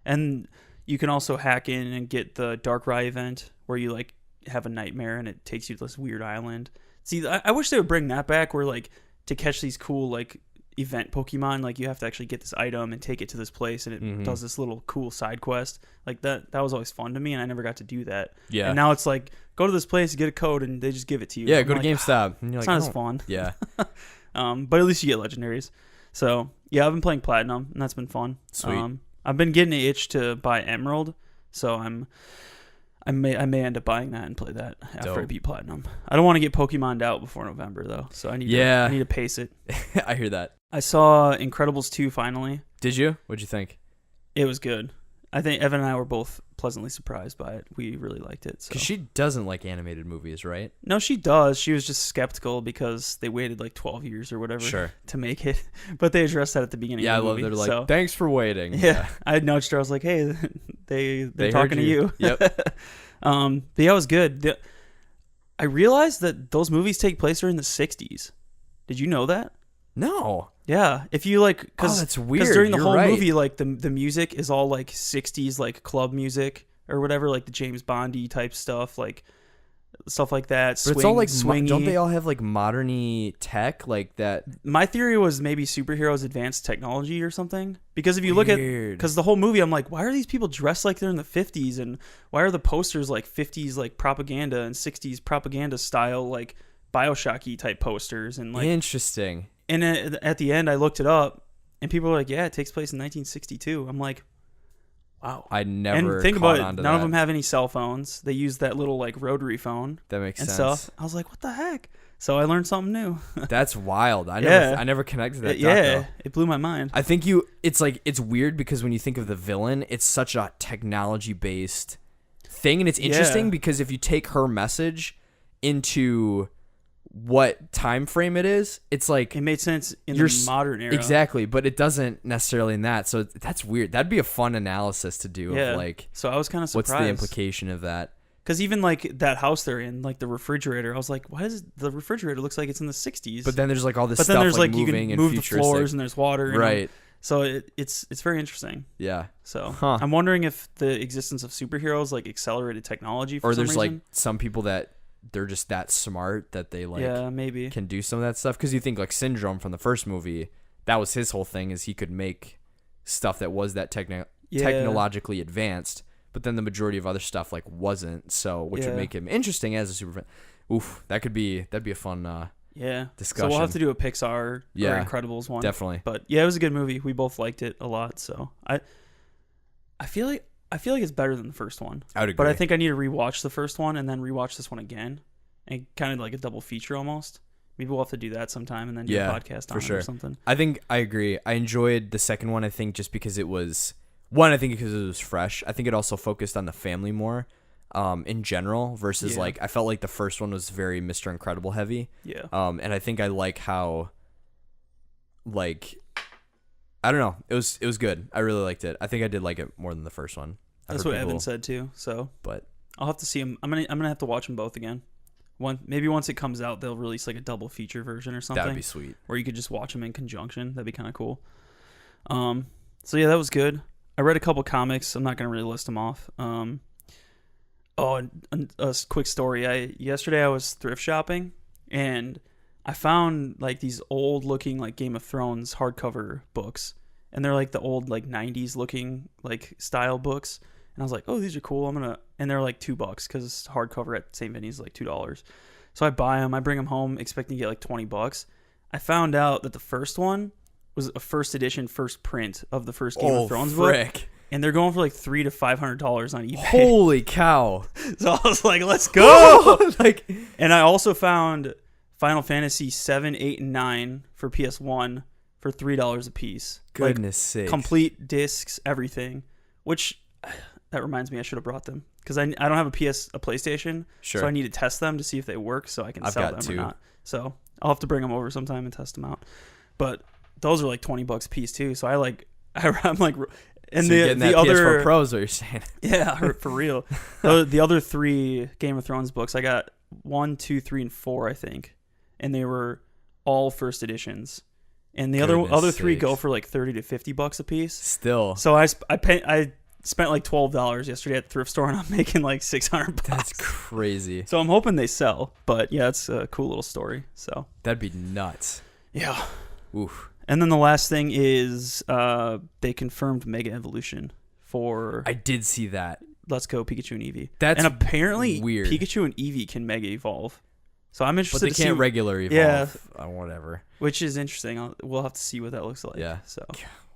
And you can also hack in and get the Darkrai event where you like have a nightmare and it takes you to this weird island. See, I wish they would bring that back, where like to catch these cool like event Pokemon, like you have to actually get this item and take it to this place, and it does this little cool side quest. Like that was always fun to me, and I never got to do that. Yeah. And now it's like, go to this place, get a code, and they just give it to you. Yeah, I'm go to GameStop. And you're it's like, not as fun. Yeah. But at least you get legendaries. So yeah, I've been playing Platinum, and that's been fun. Sweet. I've been getting an itch to buy Emerald, so I may end up buying that and play that after I beat Platinum. I don't want to get Pokemon'd out before November though, so I need to pace it. I hear that. I saw Incredibles 2 finally. Did you? What'd you think? It was good. I think Evan and I were both pleasantly surprised by it. We really liked it. Because she doesn't like animated movies, right? No, she does. She was just skeptical because they waited like 12 years or whatever to make it. But they addressed that at the beginning of the movie. Yeah, I love they're like, thanks for waiting. Yeah. I nudged her. I was like, hey, they're talking to you. Yep. But yeah, it was good. I realized that those movies take place during the 60s. Did you know that? No. Yeah, if you like, Oh, that's weird. Because during the You're whole right. movie, like the music is all like '60s like club music or whatever, like the James Bondy type stuff, like stuff like that. But it's all like, swingy. don't they all have like modern-y tech like that? My theory was maybe superheroes advanced technology or something. Because if you look at, Weird. because the whole movie, I'm like, why are these people dressed like they're in the 50s, and why are the posters like 50s like propaganda and 60s propaganda style like Bioshocky type posters and like. Interesting. And at the end, I looked it up, and people were like, "Yeah, it takes place in 1962." I'm like, "Wow!" I never. And think caught about it. onto None of that. them have any cell phones. They use that little like rotary phone That makes and sense. stuff. I was like, "What the heck?" So I learned something new. That's wild. I Yeah. never connected that. Yeah, Though. it blew my mind. I think it's like, it's weird because when you think of the villain, it's such a technology based thing, and it's interesting Yeah. because if you take her message into what time frame it is, it's like It made sense in You're the modern era. exactly, but it doesn't necessarily in that. So that's weird. That'd be a fun analysis to do Yeah. of like So I was kind of what's surprised. the implication of that. Because even like that house they're in, like the refrigerator, I was like, why does the refrigerator looks like it's in the 60s? But then there's like all this But stuff then there's like you moving can and move the futuristic. floors and there's water. You know? Right. So it's very interesting. Yeah. So Huh. I'm wondering if the existence of superheroes like accelerated technology for Or some there's reason. like some people that they're just that smart that they like Yeah, maybe. can do some of that stuff. Because you think like Syndrome from the first movie, that was his whole thing, is he could make stuff that was that technologically advanced, but then the majority of other stuff like wasn't. So which would Yeah. make him interesting as a super. Oof, that'd be a fun Yeah. discussion. So we'll have to do a Pixar or Yeah, Incredibles one. definitely. But yeah, it was a good movie. We both liked it a lot. So I feel like it's better than the first one. I would agree. But I think I need to rewatch the first one and then rewatch this one again, and kind of like a double feature almost. Maybe we'll have to do that sometime and then do a podcast on it or something. I think I agree. I enjoyed the second one. I think just because it was one. I think because it was fresh. I think it also focused on the family more, in general versus Yeah. like I felt like the first one was very Mr. Incredible heavy. Yeah. And I think I like how, like, I don't know. It was good. I really liked it. I think I did like it more than the first one. That's what Evan said too. So But I'll have to see them. I'm gonna have to watch them both again. Maybe once it comes out, they'll release like a double feature version or something. that would be sweet. Where you could just watch them in conjunction. That'd be kind of cool. So yeah, that was good. I read a couple comics. I'm not gonna really list them off. And a quick story. Yesterday I was thrift shopping and I found like these old looking like Game of Thrones hardcover books, and they're like the old like 90s looking like style books. And I was like, oh, these are cool. And they're like $2 because hardcover at St. Vinny's is like $2. So I buy them. I bring them home expecting to get like $20. I found out that the first one was a first edition, first print of the first Game of Thrones book, and they're going for like $300 to $500 on eBay. Holy cow! So I was like, let's go! Like, And I also found Final Fantasy 7, 8, and 9 for PS1 for $3 a piece. goodness sake! Complete discs, everything. Which that reminds me, I should have brought them because I don't have a PlayStation, Sure. so I need to test them to see if they work, so I can I've sell got them two. or not. So I'll have to bring them over sometime and test them out. But those are like $20 a piece too. So I'm like, and so you're getting the that other PS4 Pro is what you're saying. yeah, for real. The other 3 Game of Thrones books, I got 1, 2, 3, and 4, I think, and they were all first editions. And the other 3 go for like $30 to $50 a piece. Still, So I spent like $12 yesterday at the thrift store, and I'm making like $600. that's crazy. So I'm hoping they sell. But yeah, it's a cool little story. So That'd be nuts. yeah. Oof. And then the last thing is they confirmed Mega Evolution for I did see that. Let's Go Pikachu and Eevee. That's and apparently weird. Pikachu and Eevee can Mega Evolve. So I'm But interested they to see can't regular evolve. Yeah. Whatever. which is interesting. We'll have to see what that looks like. Yeah. So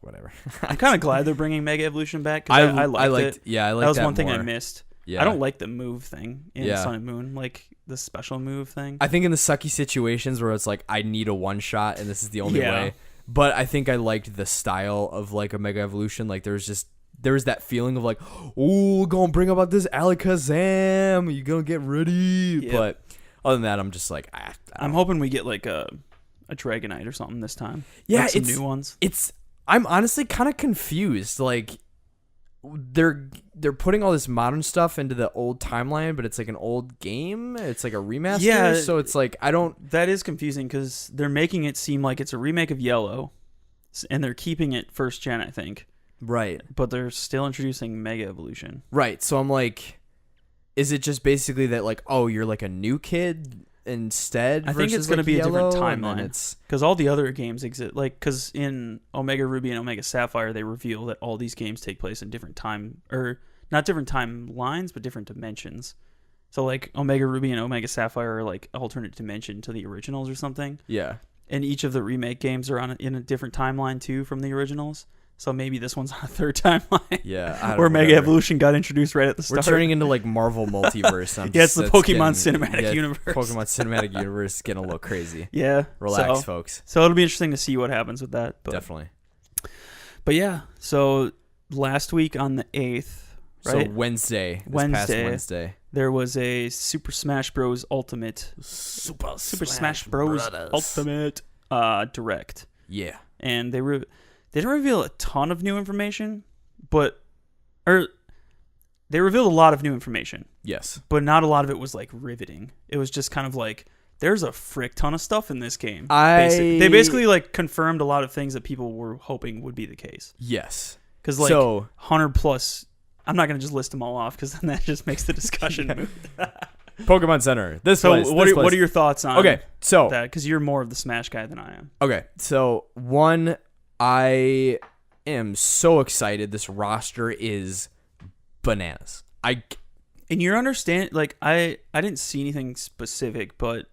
Whatever. I'm kind of glad they're bringing Mega Evolution back because I liked it. Yeah, I liked That was that one thing I more. missed. Yeah. I don't like the move thing in Yeah. Sun and Moon, like the special move thing. I think in the sucky situations where it's like I need a one shot and this is the only Yeah. way. But I think I liked the style of like a Mega Evolution. Like there was that feeling of like, oh, gonna bring about this Alakazam. You gonna get ready. Yeah. But other than that, I'm just like, I'm hoping we get like a Dragonite or something this time. Yeah, like some it's new ones. I'm honestly kind of confused. Like they're putting all this modern stuff into the old timeline, but it's like an old game. It's like a remaster. Yeah, so it's like That is confusing because they're making it seem like it's a remake of Yellow, and they're keeping it first gen, I think. Right. But they're still introducing Mega Evolution. Right. So I'm like, is it just basically that like, oh, you're like a new kid instead? I think it's going to be a different timeline because all the other games exist. Like, because in Omega Ruby and Omega Sapphire, they reveal that all these games take place in different time, or not different timelines, but different dimensions. So, like, Omega Ruby and Omega Sapphire are like alternate dimension to the originals or something. Yeah. And each of the remake games are in a different timeline too from the originals. So maybe this one's on a third timeline. Yeah. Or Mega Evolution got introduced right at the start. We're turning into like Marvel multiverse. It's the Pokemon Cinematic Universe. Pokemon Cinematic Universe is getting a little crazy. Yeah. Relax, folks. So it'll be interesting to see what happens with that. Definitely. But yeah, so last week on the 8th, right? So Wednesday. Past Wednesday. There was a Super Smash Bros. Ultimate. Super Smash Bros. Ultimate Direct. Yeah. And they didn't reveal a ton of new information, they revealed a lot of new information. Yes. But not a lot of it was like riveting. It was just kind of like, there's a frick ton of stuff in this game. They basically like confirmed a lot of things that people were hoping would be the case. Yes. Because like 100 plus, I'm not going to just list them all off because then that just makes the discussion move. Pokemon Center. What are your thoughts on that? Because you're more of the Smash guy than I am. Okay. So one, I am so excited. This roster is bananas. And you're like I didn't see anything specific, but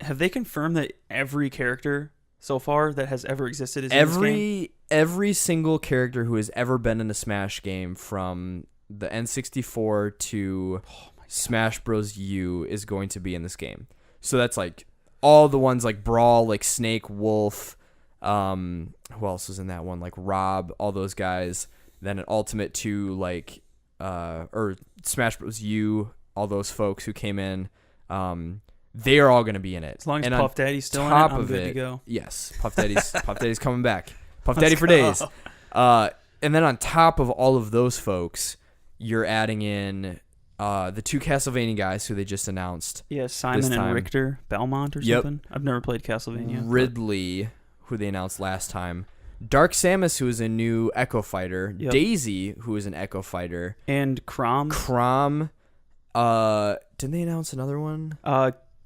have they confirmed that every character so far that has ever existed is in this game? Every single character who has ever been in a Smash game from the N64 to Smash Bros. U is going to be in this game. So that's like all the ones like Brawl, like Snake, Wolf, who else was in that one? Like Rob, all those guys. Then an Ultimate 2, like or Smash Bros. U, all those folks who came in. They are all going to be in it. As long as Puff Daddy's still in it, I'm good to go. Yes, Puff Daddy's coming back. Puff Daddy for days. And then on top of all of those folks, you're adding in the 2 Castlevania guys who they just announced. Yeah, Simon and Richter Belmont or something. I've never played Castlevania. Ridley, who they announced last time. Dark Samus, who is a new Echo Fighter. Yep. Daisy, who is an Echo Fighter. And Chrom. Didn't they announce another one?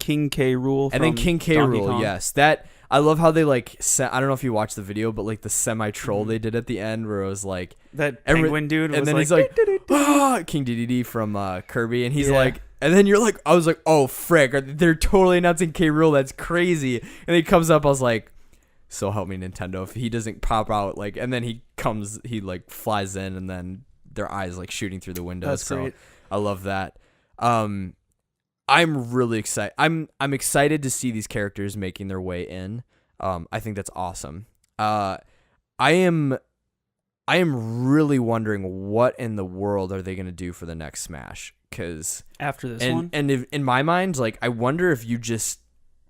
King K. Rool. And then King K. Rool, yes. That I love how they like. I don't know if you watched the video, but like the semi-troll they did at the end, where it was like that penguin dude, and then he's like, King DDD from Kirby, and he's like, and then you're like, I was like, oh frick, they're totally announcing K. Rool. That's crazy. And then he comes up, I was like, so help me Nintendo, if he doesn't pop out like, and then he like flies in, and then their eyes like shooting through the windows. That's great. I love that. I'm really excited. I'm excited to see these characters making their way in. I think that's awesome. I am really wondering what in the world are they going to do for the next Smash? Because after this one, and if, in my mind, like I wonder if you just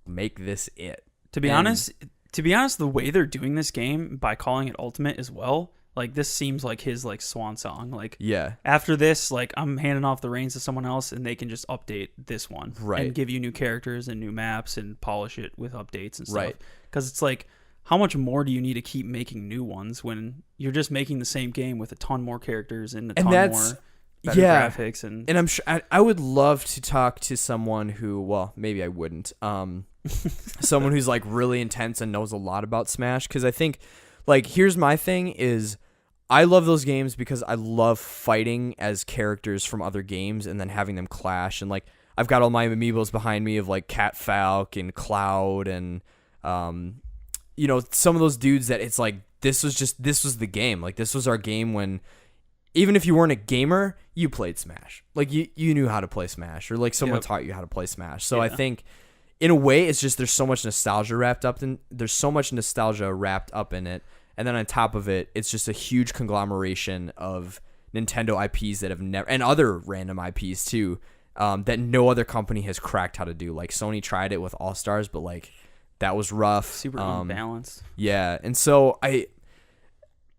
make this it. To be honest, the way they're doing this game by calling it Ultimate as well. Like, this seems like his, like, swan song. Like, yeah. After this, like, I'm handing off the reins to someone else, and they can just update this one. Right. And give you new characters and new maps and polish it with updates and stuff. Right. Because it's like, how much more do you need to keep making new ones when you're just making the same game with a ton more characters and a ton more better graphics? And I'm sure I would love to talk to someone who, well, maybe I wouldn't. Someone who's, like, really intense and knows a lot about Smash. Because I think, like, here's my thing is, I love those games because I love fighting as characters from other games and then having them clash. And like I've got all my amiibos behind me of like Cat Falc and Cloud and some of those dudes that it's like this was the game. Like this was our game when even if you weren't a gamer, you played Smash. Like you knew how to play Smash, or like someone taught you how to play Smash. So I think in a way it's just there's so much nostalgia wrapped up in it. And then on top of it, it's just a huge conglomeration of Nintendo IPs that have never, and other random IPs too, that no other company has cracked how to do. Like Sony tried it with All Stars, but like that was rough. Super unbalanced. Yeah, and so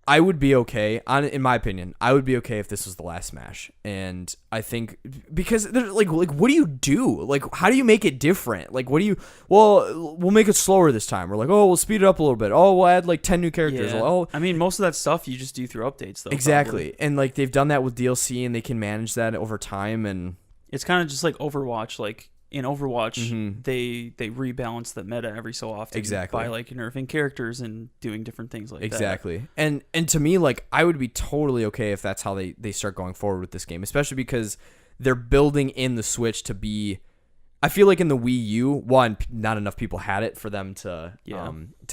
I would be okay. In my opinion, I would be okay if this was the last Smash. And I think because there's like what do you do? Like, how do you make it different? Like, what do you? Well, we'll make it slower this time. We're like, oh, we'll speed it up a little bit. Oh, we'll add like 10 new characters. Yeah. Oh, I mean, most of that stuff you just do through updates, though. exactly. Probably. And like they've done that with DLC, and they can manage that over time. And It's kind of just like Overwatch. Like in Overwatch, they rebalance the meta every so often. Exactly. By like nerfing characters and doing different things like that. Exactly. And to me, like, I would be totally okay if that's how they start going forward with this game, especially because they're building in the Switch to be. I feel like in the Wii U, one, not enough people had it for them to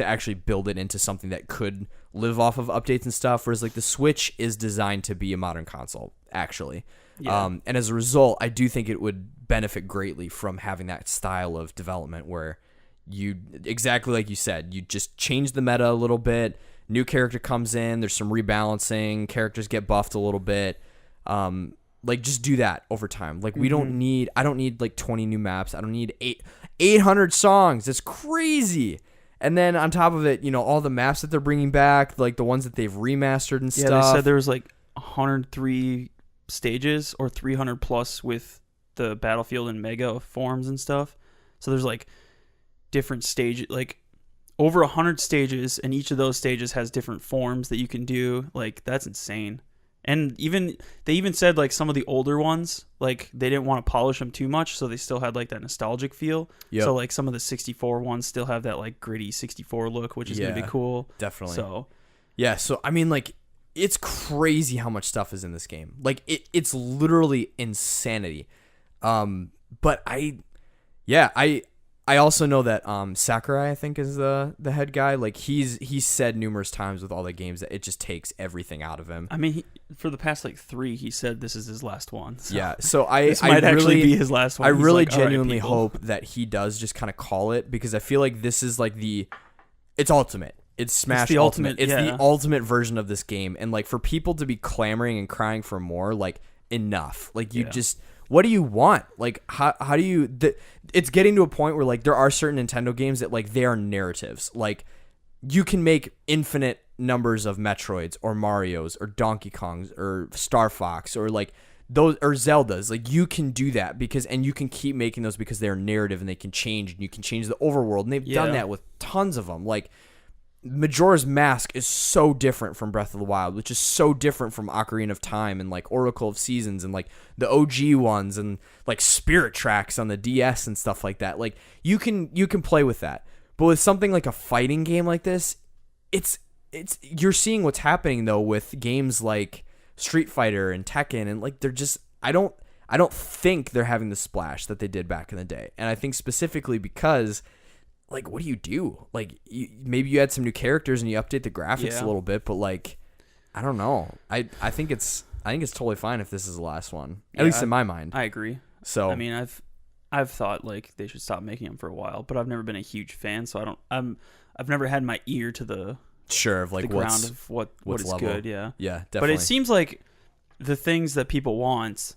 actually build it into something that could live off of updates and stuff. Whereas like the Switch is designed to be a modern console, actually. Yeah. And as a result, I do think it would benefit greatly from having that style of development where you, exactly like you said, you just change the meta a little bit. New character comes in. There's some rebalancing. Characters get buffed a little bit. Like just do that over time. Like I don't need like 20 new maps. I don't need 800 songs. It's crazy. And then on top of it, all the maps that they're bringing back, like the ones that they've remastered and stuff. Yeah, they said there was like 103 stages or 300 plus with the Battlefield and Mega forms and stuff. So there's like different stages, like over 100 stages, and each of those stages has different forms that you can do. Like that's insane. And they even said like some of the older ones, like they didn't want to polish them too much, so they still had like that nostalgic feel. Yep. So like some of the 64 ones still have that like gritty 64 look, which is gonna be cool. Definitely. So yeah, so I mean like it's crazy how much stuff is in this game. Like it's literally insanity. But I also know that Sakurai, I think, is the head guy. Like he's said numerous times with all the games that it just takes everything out of him. I mean, for the past like 3, he said this is his last one. So yeah, so this might actually be his last one. I He's really like, genuinely right, hope that he does just kind of call it, because I feel like this is like it's ultimate. It's Smash Ultimate. It's the ultimate version of this game, and like for people to be clamoring and crying for more, like enough. Like you just. What do you want? Like, how do you... it's getting to a point where, like, there are certain Nintendo games that, like, they are narratives. Like, you can make infinite numbers of Metroids or Marios or Donkey Kongs or Star Fox or, like, those... or Zeldas. Like, you can do that because... and you can keep making those because they're narrative and they can change. And you can change the overworld. And they've done that with tons of them. Like... Majora's Mask is so different from Breath of the Wild, which is so different from Ocarina of Time and like Oracle of Seasons and like the OG ones and like Spirit Tracks on the DS and stuff like that. Like you can play with that. But with something like a fighting game like this, it's you're seeing what's happening though with games like Street Fighter and Tekken, and like they're just I don't think they're having the splash that they did back in the day. And I think specifically because like, what do you do? Like, maybe you add some new characters and you update the graphics a little bit, but like, I don't know. I think it's totally fine if this is the last one, at least in my mind. I agree. So I mean, I've thought like they should stop making them for a while, but I've never been a huge fan, so I've never had my ear to the of like the ground of what is level. good. Yeah, definitely. But it seems like the things that people want,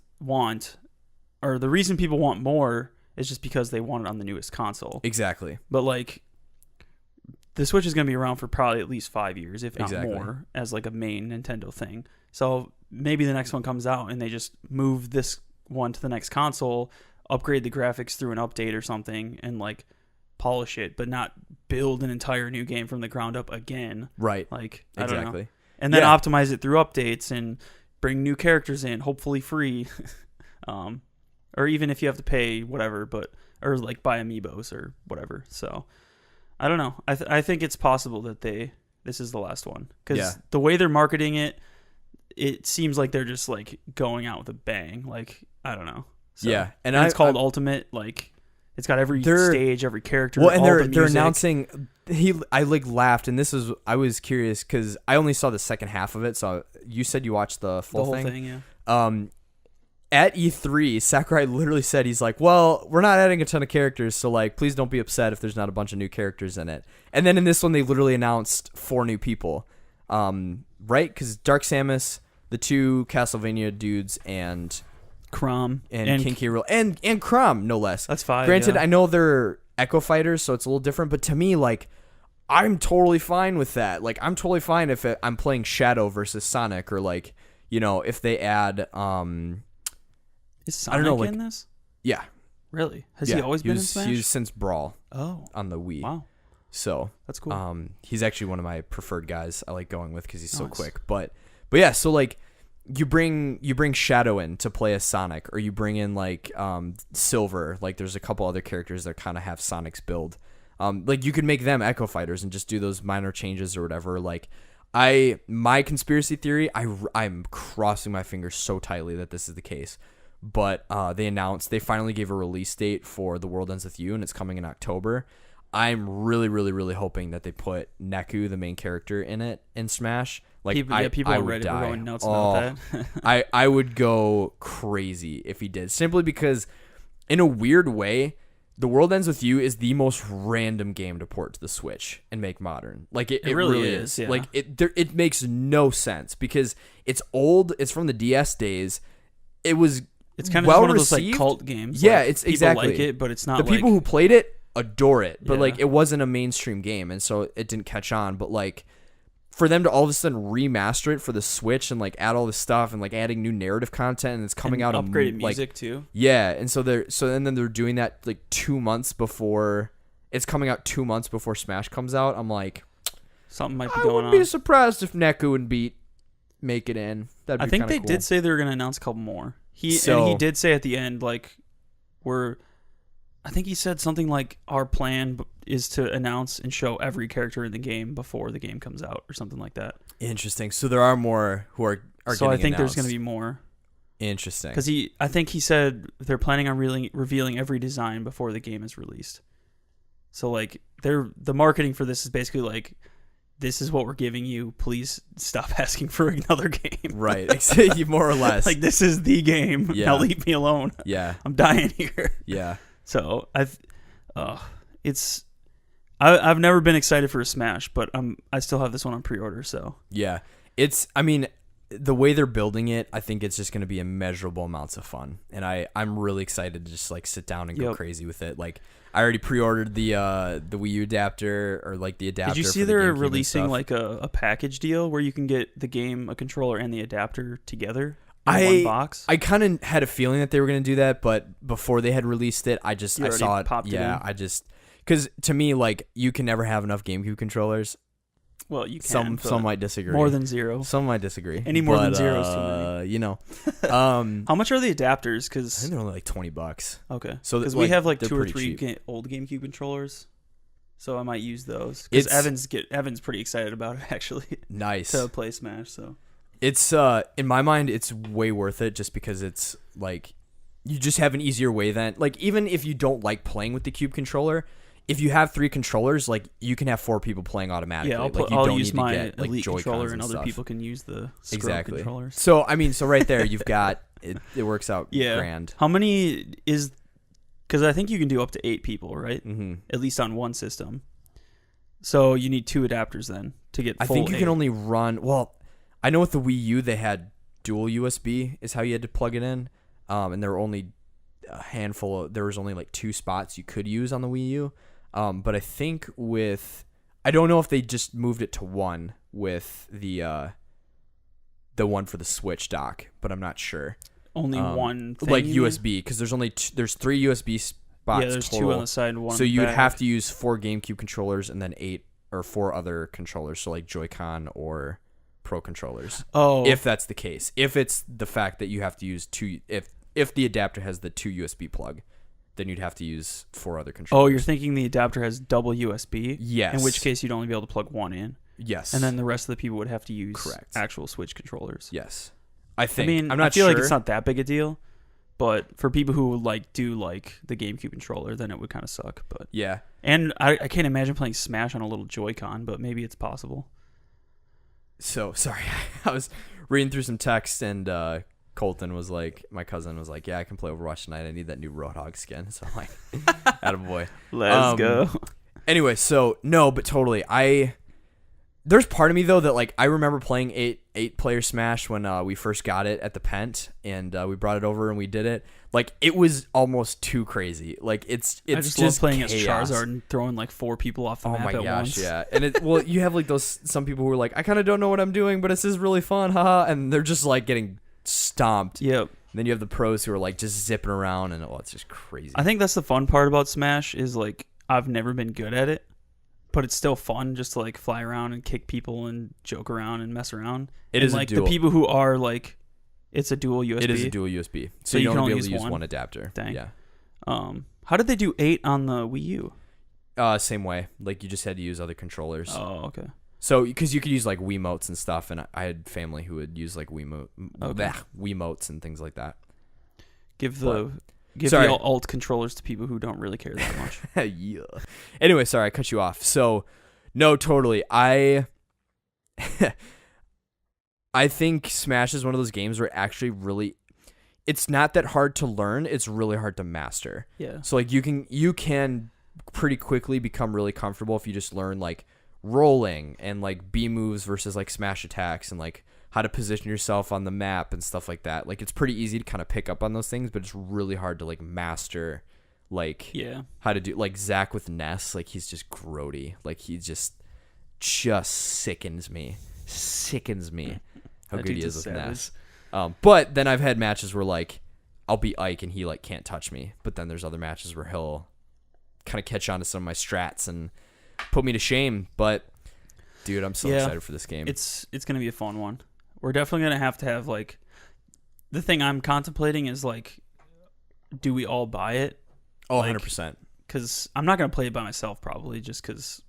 or the reason people want more. It's just because they want it on the newest console. Exactly. But like, the Switch is going to be around for probably at least 5 years, if not more, as like a main Nintendo thing. So maybe the next one comes out and they just move this one to the next console, upgrade the graphics through an update or something, and like polish it, but not build an entire new game from the ground up again. Right. Like, I don't know. And then Yeah. optimize it through updates and bring new characters in, hopefully free. Or even if you have to pay whatever, or like buy amiibos or whatever. So I don't know. I think it's possible that this is the last one, because the way they're marketing it, it seems like they're just like going out with a bang. Like, I don't know. So, and it's called Ultimate. Like, it's got every stage, every character. Well, and they're announcing. I like laughed, and I was curious because I only saw the second half of it. So you said you watched the whole thing. Yeah. At E3, Sakurai literally said, he's like, well, we're not adding a ton of characters, so like, please don't be upset if there's not a bunch of new characters in it. And then in this one, they literally announced 4 new people, right? Because Dark Samus, the 2 Castlevania dudes, and Chrom and King K. Rool and Chrom, no less. That's 5. Granted, yeah. I know they're Echo Fighters, so it's a little different, but to me, like, I'm totally fine with that. Like, I'm totally fine if I'm playing Shadow versus Sonic, or like, if they add Is Sonic I don't know, like, in this? yeah. Really? Has he always been in Smash? He's since Brawl Oh, on the Wii. wow. So That's cool. He's actually one of my preferred guys. I like going with because he's so Nice. quick. But yeah, so like you bring Shadow in to play as Sonic, or you bring in like Silver. Like there's a couple other characters that kind of have Sonic's build. Like you could make them Echo Fighters and just do those minor changes or whatever. Like my conspiracy theory, I'm crossing my fingers so tightly that this is the case. But they finally gave a release date for The World Ends With You, and it's coming in October. I'm really, really, really hoping that they put Neku, the main character, in Smash. Like people I on would Reddit die. were going nuts about that. I would go crazy if he did, simply because, in a weird way, The World Ends With You is the most random game to port to the Switch and make modern. Like it really is. Yeah. Like it makes no sense because it's old. It's from the DS days. It's kind of well one of those like received. cult games. Yeah, like, it's people exactly like it, but it's not. The people who played it adore it, but Yeah. like it wasn't a mainstream game, and so it didn't catch on. But like for them to all of a sudden remaster it for the Switch and like add all this stuff and like adding new narrative content, and it's coming out upgraded like, music too. Yeah, and then they're doing that like 2 months before it's coming out. 2 months before Smash comes out. I'm like, Something might be I going wouldn't on. be surprised if Neku and Beat make it in. That'd be I think kinda they cool. did say they were going to announce a couple more. He did say at the end, like, I think he said something like, our plan is to announce and show every character in the game before the game comes out, or something like that. Interesting. So there are more who are So I getting think there's going to announced. be more. Interesting. Because I think he said they're planning on revealing every design before the game is released. So like the marketing for this is basically like, this is what we're giving you. Please stop asking for another game. Right. More or less. Like, this is the game. Yeah. Now leave me alone. Yeah. I'm dying here. Yeah. So I've never been excited for a Smash, but I still have this one on pre-order. So Yeah. I mean, the way they're building it, I think it's just going to be immeasurable amounts of fun. And I'm really excited to just like sit down and go crazy with it. Like, I already pre-ordered the Wii U adapter, or like the adapter. did you see for the they're GameCube and releasing stuff. like a package deal where you can get the game, a controller, and the adapter together in one box? I kind of had a feeling that they were going to do that, but before they had released it, I saw it. Popped it Yeah, in? because to me, like, you can never have enough GameCube controllers. Well, you can. Some might disagree. more than zero. Some might disagree. Any more than zero is too many. How much are the adapters? I Because think they're only like $20. okay, So because like, we have like they're 2 or pretty 3 cheap. old GameCube controllers, so I might use those. Because It's- Evan's pretty excited about it actually Nice. to play Smash. So It's in my mind, it's way worth it just because it's like you just have an easier way then. Like, even if you don't like playing with the Cube controller, if you have 3 controllers, like, you can have 4 people playing automatically. yeah, like, you I'll don't use need to my get, like, Elite Joy-Cons controller, and other stuff. people can use the Scrub Exactly. controllers. So right there, you've got it. It works out Yeah. grand. How many is? Because I think you can do up to 8 people, right? Mm-hmm. At least on one system. So you need 2 adapters then to get. I Full think you 8. can only run. Well, I know with the Wii U they had dual USB is how you had to plug it in, and there were only a handful. There was only like 2 spots you could use on the Wii U. But I think I don't know if they just moved it to 1 with the one for the Switch dock, but I'm not sure. only one thing, like you mean? USB, because there's only there's 3 USB spots. Yeah, there's total. 2 on the side and 1. So on the you'd back. have to use 4 GameCube controllers and then 8 or 4 other controllers, so like Joy-Con or Pro controllers. Oh, If that's the case, if it's the fact that you have to use 2, if the adapter has the 2 USB plug, then you'd have to use 4 other controllers. oh, you're thinking the adapter has double USB? Yes. In which case you'd only be able to plug 1 in, Yes. and then the rest of the people would have to use Correct. actual Switch controllers. Yes. I think. I mean, I'm not I feel sure. like it's not that big a deal, but for people who do like the GameCube controller, then it would kind of suck. But Yeah. and I can't imagine playing Smash on a little Joy-Con, but maybe it's possible. So, sorry. I was reading through some text, and Colton was like, my cousin was like, yeah, I can play Overwatch tonight. I need that new Roadhog skin. So I'm like, attaboy. Let's go. Anyway, so no, but totally. There's part of me though that like I remember playing 8-player Smash when we first got it at the Pent, and we brought it over and we did it. Like it was almost too crazy. Like it's I just love playing chaos. as Charizard and throwing like 4 people off the map at once. Yeah. And you have like some people who are like, I kind of don't know what I'm doing, but this is really fun, haha, and they're just like getting stomped. Yep. And then you have the pros who are like just zipping around, and it's just crazy. I think that's the fun part about Smash is like I've never been good at it, but it's still fun just to like fly around and kick people and joke around and mess around. It is like a dual. the people who are like, it's a dual USB. It is a dual USB, so you can only be able to use one adapter. Dang. Yeah. How did they do 8 on the Wii U? Same way. Like you just had to use other controllers. Oh, okay. So because you could use like Wiimotes and stuff, and I had family who would use like Wiimotes and things like that. Give the alt controllers to people who don't really care that much. Yeah. Anyway, sorry I cut you off. So, no, totally. I think Smash is one of those games where actually really, it's not that hard to learn. It's really hard to master. Yeah. So like you can pretty quickly become really comfortable if you just learn like rolling and like B moves versus like smash attacks and like how to position yourself on the map and stuff like that. Like it's pretty easy to kind of pick up on those things, but it's really hard to like master like how to do like Zach with Ness. Like he's just grody. Like he just sickens me how good he is with Ness. But then I've had matches where like I'll beat Ike and he like can't touch me. But then there's other matches where he'll kind of catch on to some of my strats and put me to shame. But dude, I'm so excited for this game. It's gonna be a fun one. We're definitely gonna have like, the thing I'm contemplating is like, do we all buy it? Oh, like, 100%. Because I'm not gonna play it by myself probably, just because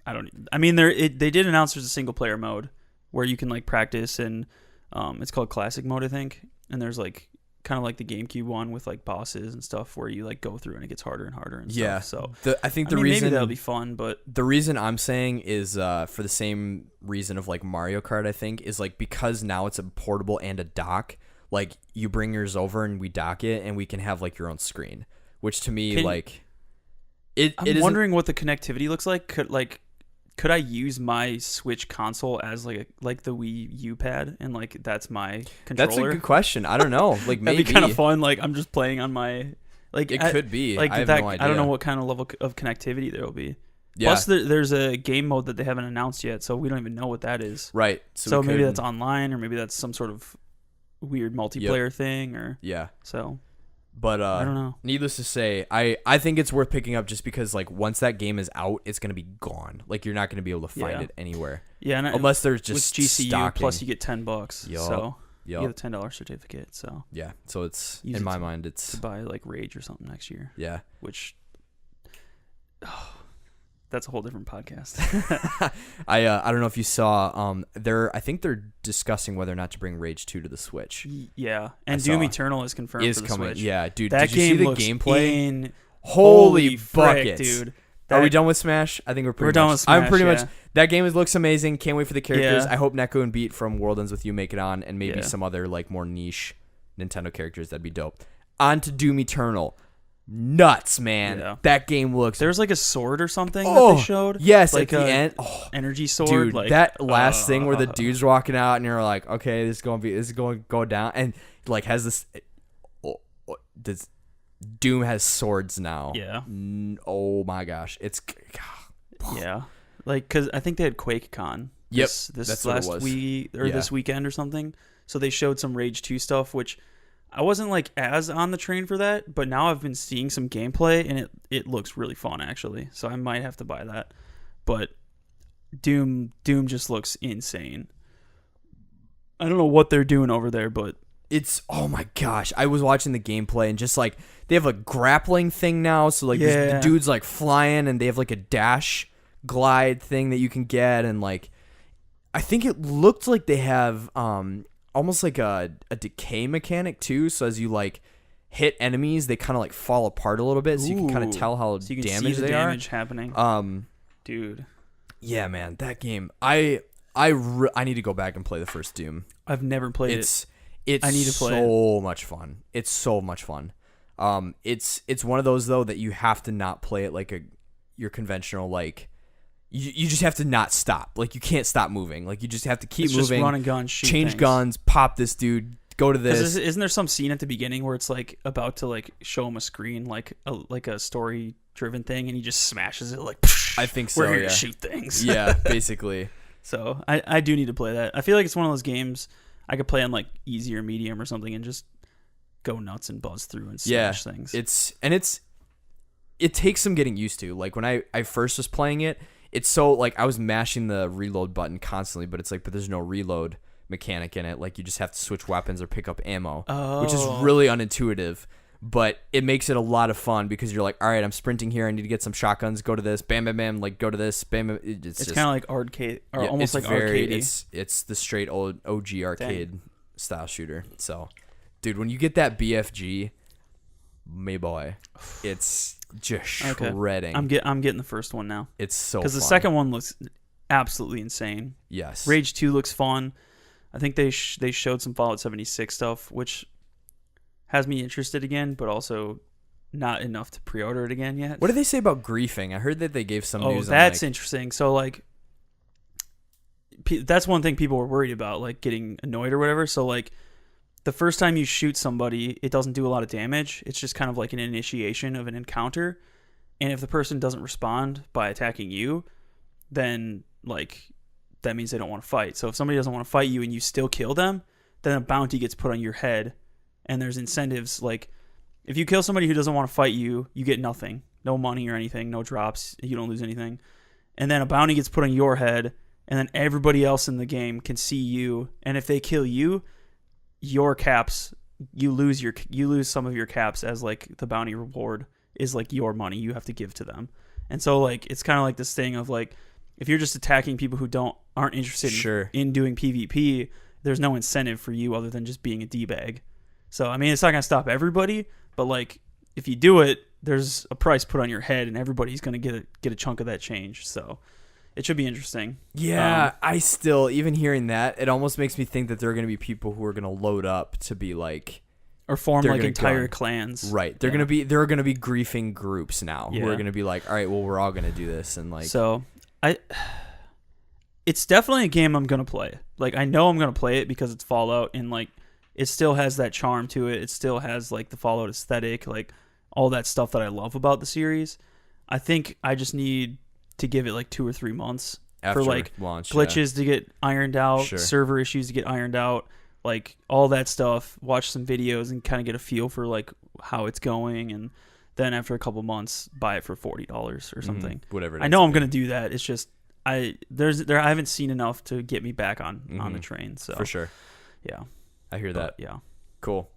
I mean, they did announce there's a single player mode where you can like practice, and it's called classic mode, I think. And there's like kind of like the GameCube one with like bosses and stuff where you like go through and it gets harder and harder and stuff. So I think reason maybe that'll be fun, but the reason I'm saying is for the same reason of like Mario Kart, I think, is like because now it's a portable and a dock. Like you bring yours over and we dock it and we can have like your own screen, which to me I'm wondering what the connectivity looks like. Could I use my Switch console as like the Wii U pad and like that's my controller? That's a good question. I don't know. Like maybe that'd be kind of fun. Like I'm just playing on my could be. Like I have no idea. I don't know what kind of level of connectivity there will be. Yeah. Plus, there's a game mode that they haven't announced yet, so we don't even know what that is. Right. So maybe that's online, or maybe that's some sort of weird multiplayer thing, or so. But I don't know. Needless to say, I think it's worth picking up just because like once that game is out, it's gonna be gone. Like you're not gonna be able to find it anywhere. Yeah, and unless there's just with GCU stocking. Plus you get $10. So you get a $10 certificate. So yeah, so it's use in my mind it's to buy like Rage or something next year. Yeah, which that's a whole different podcast. I don't know if you saw I think they're discussing whether or not to bring Rage 2 to the Switch. Yeah, and Doom Eternal is confirmed for the coming. Switch. Yeah, dude, that did you see the gameplay? Holy frick, buckets, dude! Are we done with Smash? I think we're done with Smash. I'm pretty much. That game looks amazing. Can't wait for the characters. Yeah. I hope Neko and Beat from World Ends With You make it on, and maybe some other like more niche Nintendo characters. That'd be dope. On to Doom Eternal. Nuts, man. Yeah. That game looks. There's like a sword or something that they showed. Yes, like at the end. Energy sword. Dude, like, that last thing where the dude's walking out and you're like, okay, this is going to go down, and like has this. This Doom has swords now. Yeah. Oh my gosh, it's. Yeah, like because I think they had QuakeCon. This that's last week or this weekend or something. So they showed some Rage 2 stuff, which I wasn't like as on the train for that, but now I've been seeing some gameplay and it looks really fun actually. So I might have to buy that. But Doom just looks insane. I don't know what they're doing over there, but it's, oh my gosh, I was watching the gameplay and just like they have a grappling thing now, so like the dude's like flying and they have like a dash glide thing that you can get, and like I think it looked like they have almost like a decay mechanic too, so as you like hit enemies they kind of like fall apart a little bit, so you can kind of tell how damaged they damage are happening. Dude, yeah, man, that game I need to go back and play the first Doom. I've never played it. I need to play so much fun. It's so much fun. It's one of those though that you have to not play it like your conventional like you just have to not stop. Like you can't stop moving. Like you just have to keep moving. Just run and gun, shoot change things. guns, pop this dude, go to this. Isn't there some scene at the beginning where it's like about to like show him a screen like a story driven thing, and he just smashes it like. I think so. We're here yeah. to shoot things. Yeah, basically. So I do need to play that. I feel like it's one of those games I could play on like easy or medium or something and just go nuts and buzz through and smash things. It takes some getting used to. Like when I first was playing it, it's so like I was mashing the reload button constantly, but it's like there's no reload mechanic in it. Like you just have to switch weapons or pick up ammo, which is really unintuitive. But it makes it a lot of fun because you're like, all right, I'm sprinting here. I need to get some shotguns. Go to this. Bam, bam, bam. Like, go to this. Bam, bam. It's kind of like arcade, or almost like arcadey. It's the straight old OG arcade style shooter. So, dude, when you get that BFG, me boy, it's just shredding. I'm getting the first one now. It's so fun. Because the second one looks absolutely insane. Yes. Rage 2 looks fun. I think they showed some Fallout 76 stuff, which has me interested again, but also not enough to pre-order it again yet. What did they say about griefing? I heard that they gave some news on that's interesting. So, like, that's one thing people were worried about, like, getting annoyed or whatever. So, like, the first time you shoot somebody, it doesn't do a lot of damage. It's just kind of like an initiation of an encounter. And if the person doesn't respond by attacking you, then, like, that means they don't want to fight. So if somebody doesn't want to fight you and you still kill them, then a bounty gets put on your head. And there's incentives, like, if you kill somebody who doesn't want to fight you, you get nothing. No money or anything, no drops, you don't lose anything. And then a bounty gets put on your head, and then everybody else in the game can see you. And if they kill you, your caps, you lose some of your caps as, like, the bounty reward is, like, your money you have to give to them. And so, like, it's kind of like this thing of, like, if you're just attacking people who aren't interested in doing PvP, there's no incentive for you other than just being a D-bag. So, I mean, it's not going to stop everybody, but, like, if you do it, there's a price put on your head, and everybody's going to get a chunk of that change. So, it should be interesting. Yeah, I still, even hearing that, it almost makes me think that there are going to be people who are going to load up to be, like... Or form, like, entire clans. Right. There are going to be griefing groups now who are going to be like, all right, well, we're all going to do this. And, like... So, it's definitely a game I'm going to play. Like, I know I'm going to play it because it's Fallout, and, like, it still has that charm to it. It still has, like, the Fallout aesthetic, like, all that stuff that I love about the series. I think I just need to give it, like, 2 or 3 months after, for, like, launch, glitches to get ironed out, server issues to get ironed out, like, all that stuff. Watch some videos and kind of get a feel for, like, how it's going, and then after a couple months, buy it for $40 or something. Whatever it is. I know I'm going to do that. It's just I haven't seen enough to get me back on the train. So for sure. Yeah. I hear that. Yeah. Cool.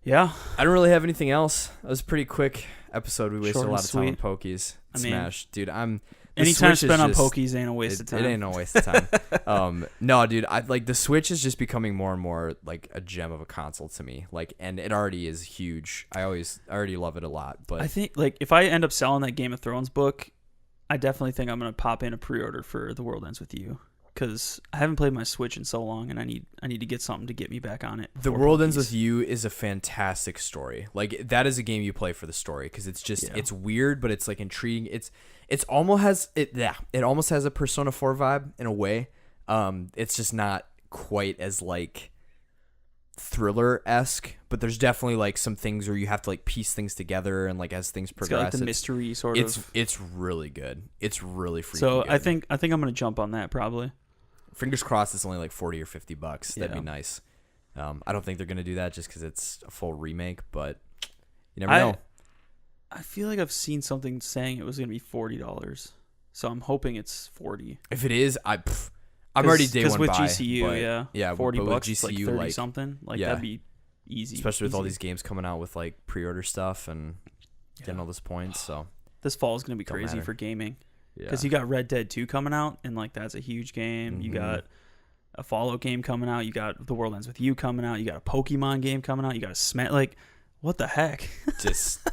Yeah. I don't really have anything else. It was a pretty quick episode. We wasted a lot of time on Pokies. Smash. Dude, any time spent on Pokies ain't a waste of time. It ain't no waste of time. No, dude, the Switch is just becoming more and more like a gem of a console to me. Like, and it already is huge. I already love it a lot. But I think, like, if I end up selling that Game of Thrones book, I definitely think I'm gonna pop in a pre-order for The World Ends With You. Because I haven't played my Switch in so long, and I need to get something to get me back on it. The World Ends With You is a fantastic story. Like, that is a game you play for the story because it's just it's weird, but it's like intriguing. It almost has a Persona 4 vibe in a way. It's just not quite as like thriller-esque, but there's definitely like some things where you have to like piece things together, and like as things progress, it's got like the mystery sort of. It's really good. It's really freaking good. I think I'm gonna jump on that probably. Fingers crossed it's only like $40 or $50. That'd be nice. I don't think they're going to do that just because it's a full remake, but you never know. I feel like I've seen something saying it was going to be $40, so I'm hoping it's $40. If it is, I'm already day one with buy. GCU, yeah, $40 with GCU, like 30 something, like that'd be easy. Especially with all these games coming out with like pre-order stuff and getting all those points. So this fall is going to be crazy for gaming. Because you got Red Dead 2 coming out, and like that's a huge game. You got a Fallout game coming out. You got The World Ends With You coming out. You got a Pokemon game coming out. You got a Smash. Like, what the heck? Just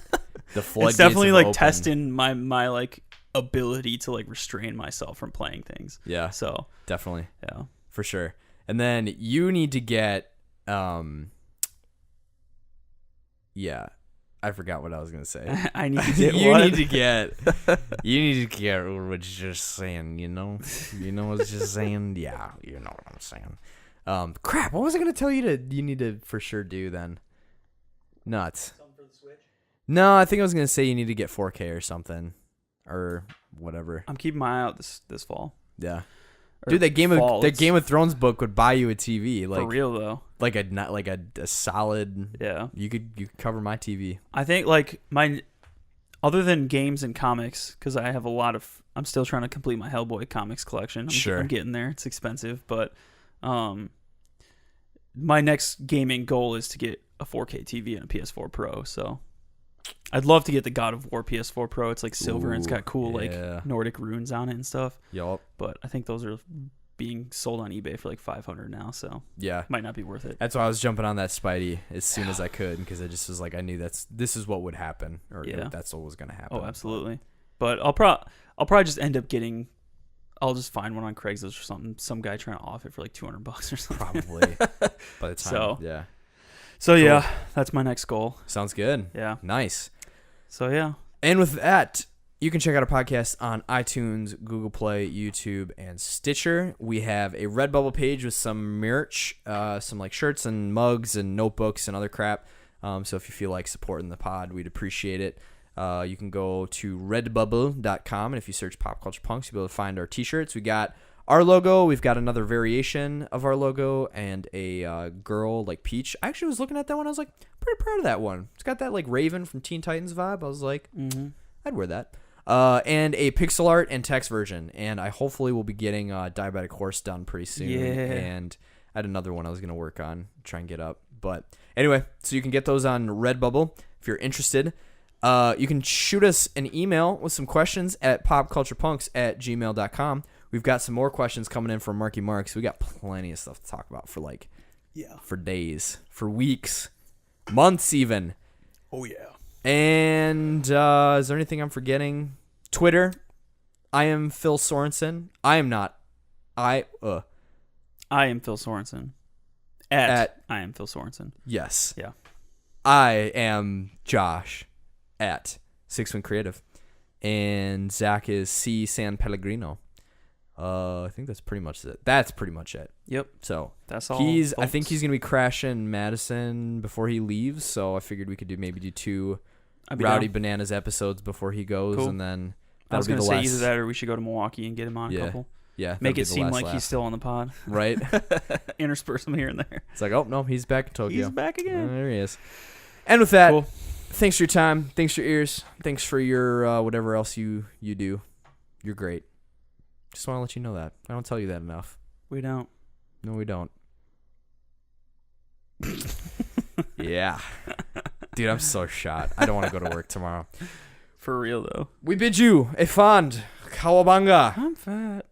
the floodgates. It's definitely like testing my like ability to like restrain myself from playing things. Yeah. So definitely. Yeah. For sure. And then you need to get I forgot what I was gonna say. I need to get you need to get what you're saying, you know? You know what you're saying? Yeah, you know what I'm saying. Crap. What was I gonna tell you you need to for sure do then? Nuts. Something for the Switch? No, I think I was gonna say you need to get 4K or something, or whatever. I'm keeping my eye out this fall. Yeah. Or Dude, that Game fall, of Thrones book would buy you a TV, like for real though. like a solid. Yeah. You could cover my TV. I think like other than games and comics, because I have I'm still trying to complete my Hellboy comics collection. I'm getting there. It's expensive, but my next gaming goal is to get a 4K TV and a PS4 Pro. So I'd love to get the God of War PS4 Pro. It's like silver and it's got cool like Nordic runes on it and stuff. Yup. But I think those are being sold on eBay for like $500 now, so yeah, might not be worth it. That's why I was jumping on that Spidey as soon as I could, because I just was like, I knew this is what would happen, or that's what was gonna happen. Oh, absolutely. But I'll probably just end up getting. I'll just find one on Craigslist or something. Some guy trying to off it for like $200 or something. Probably. By the time, yeah. So cool. Yeah, that's my next goal. Sounds good. Yeah. Nice. So yeah. And with that, you can check out our podcast on iTunes, Google Play, YouTube, and Stitcher. We have a Redbubble page with some merch, some like shirts and mugs and notebooks and other crap. So if you feel like supporting the pod, we'd appreciate it. You can go to redbubble.com, and if you search Pop Culture Punks, you'll be able to find our t-shirts. We got our logo. We've got another variation of our logo and a girl like Peach. I actually was looking at that one. I was like, pretty proud of that one. It's got that like Raven from Teen Titans vibe. I was like, I'd wear that. And a pixel art and text version. And I hopefully will be getting Diabetic Horse done pretty soon. Yeah. And I had another one I was going to work on, try and get up. But anyway, so you can get those on Redbubble if you're interested. You can shoot us an email with some questions at popculturepunks@gmail.com. We've got some more questions coming in from Marky Marks. We got plenty of stuff to talk about for for days, for weeks, months even. Oh, yeah. And is there anything I'm forgetting? Twitter. I am Phil Sorensen. I am not. I am Phil Sorensen. At I am Phil Sorensen. Yes. Yeah. I am Josh at Six Wing Creative. And Zach is C San Pellegrino. I think that's pretty much it. Yep. So that's all. I think he's gonna be crashing Madison before he leaves. So I figured we could do 2 Rowdy Bananas episodes before he goes, cool. and then I was gonna say either that or we should go to Milwaukee and get him on a couple. Yeah. Make it seem like he's still on the pod. Right. Intersperse him here and there. It's like, oh no, he's back in Tokyo. He's back again. There he is. And with that, cool. Thanks for your time. Thanks for your ears. Thanks for your whatever else you do. You're great. Just want to let you know that. I don't tell you that enough. We don't. No, we don't. Yeah. Dude, I'm so shot. I don't want to go to work tomorrow. For real, though. We bid you a fond cowabunga. I'm fat.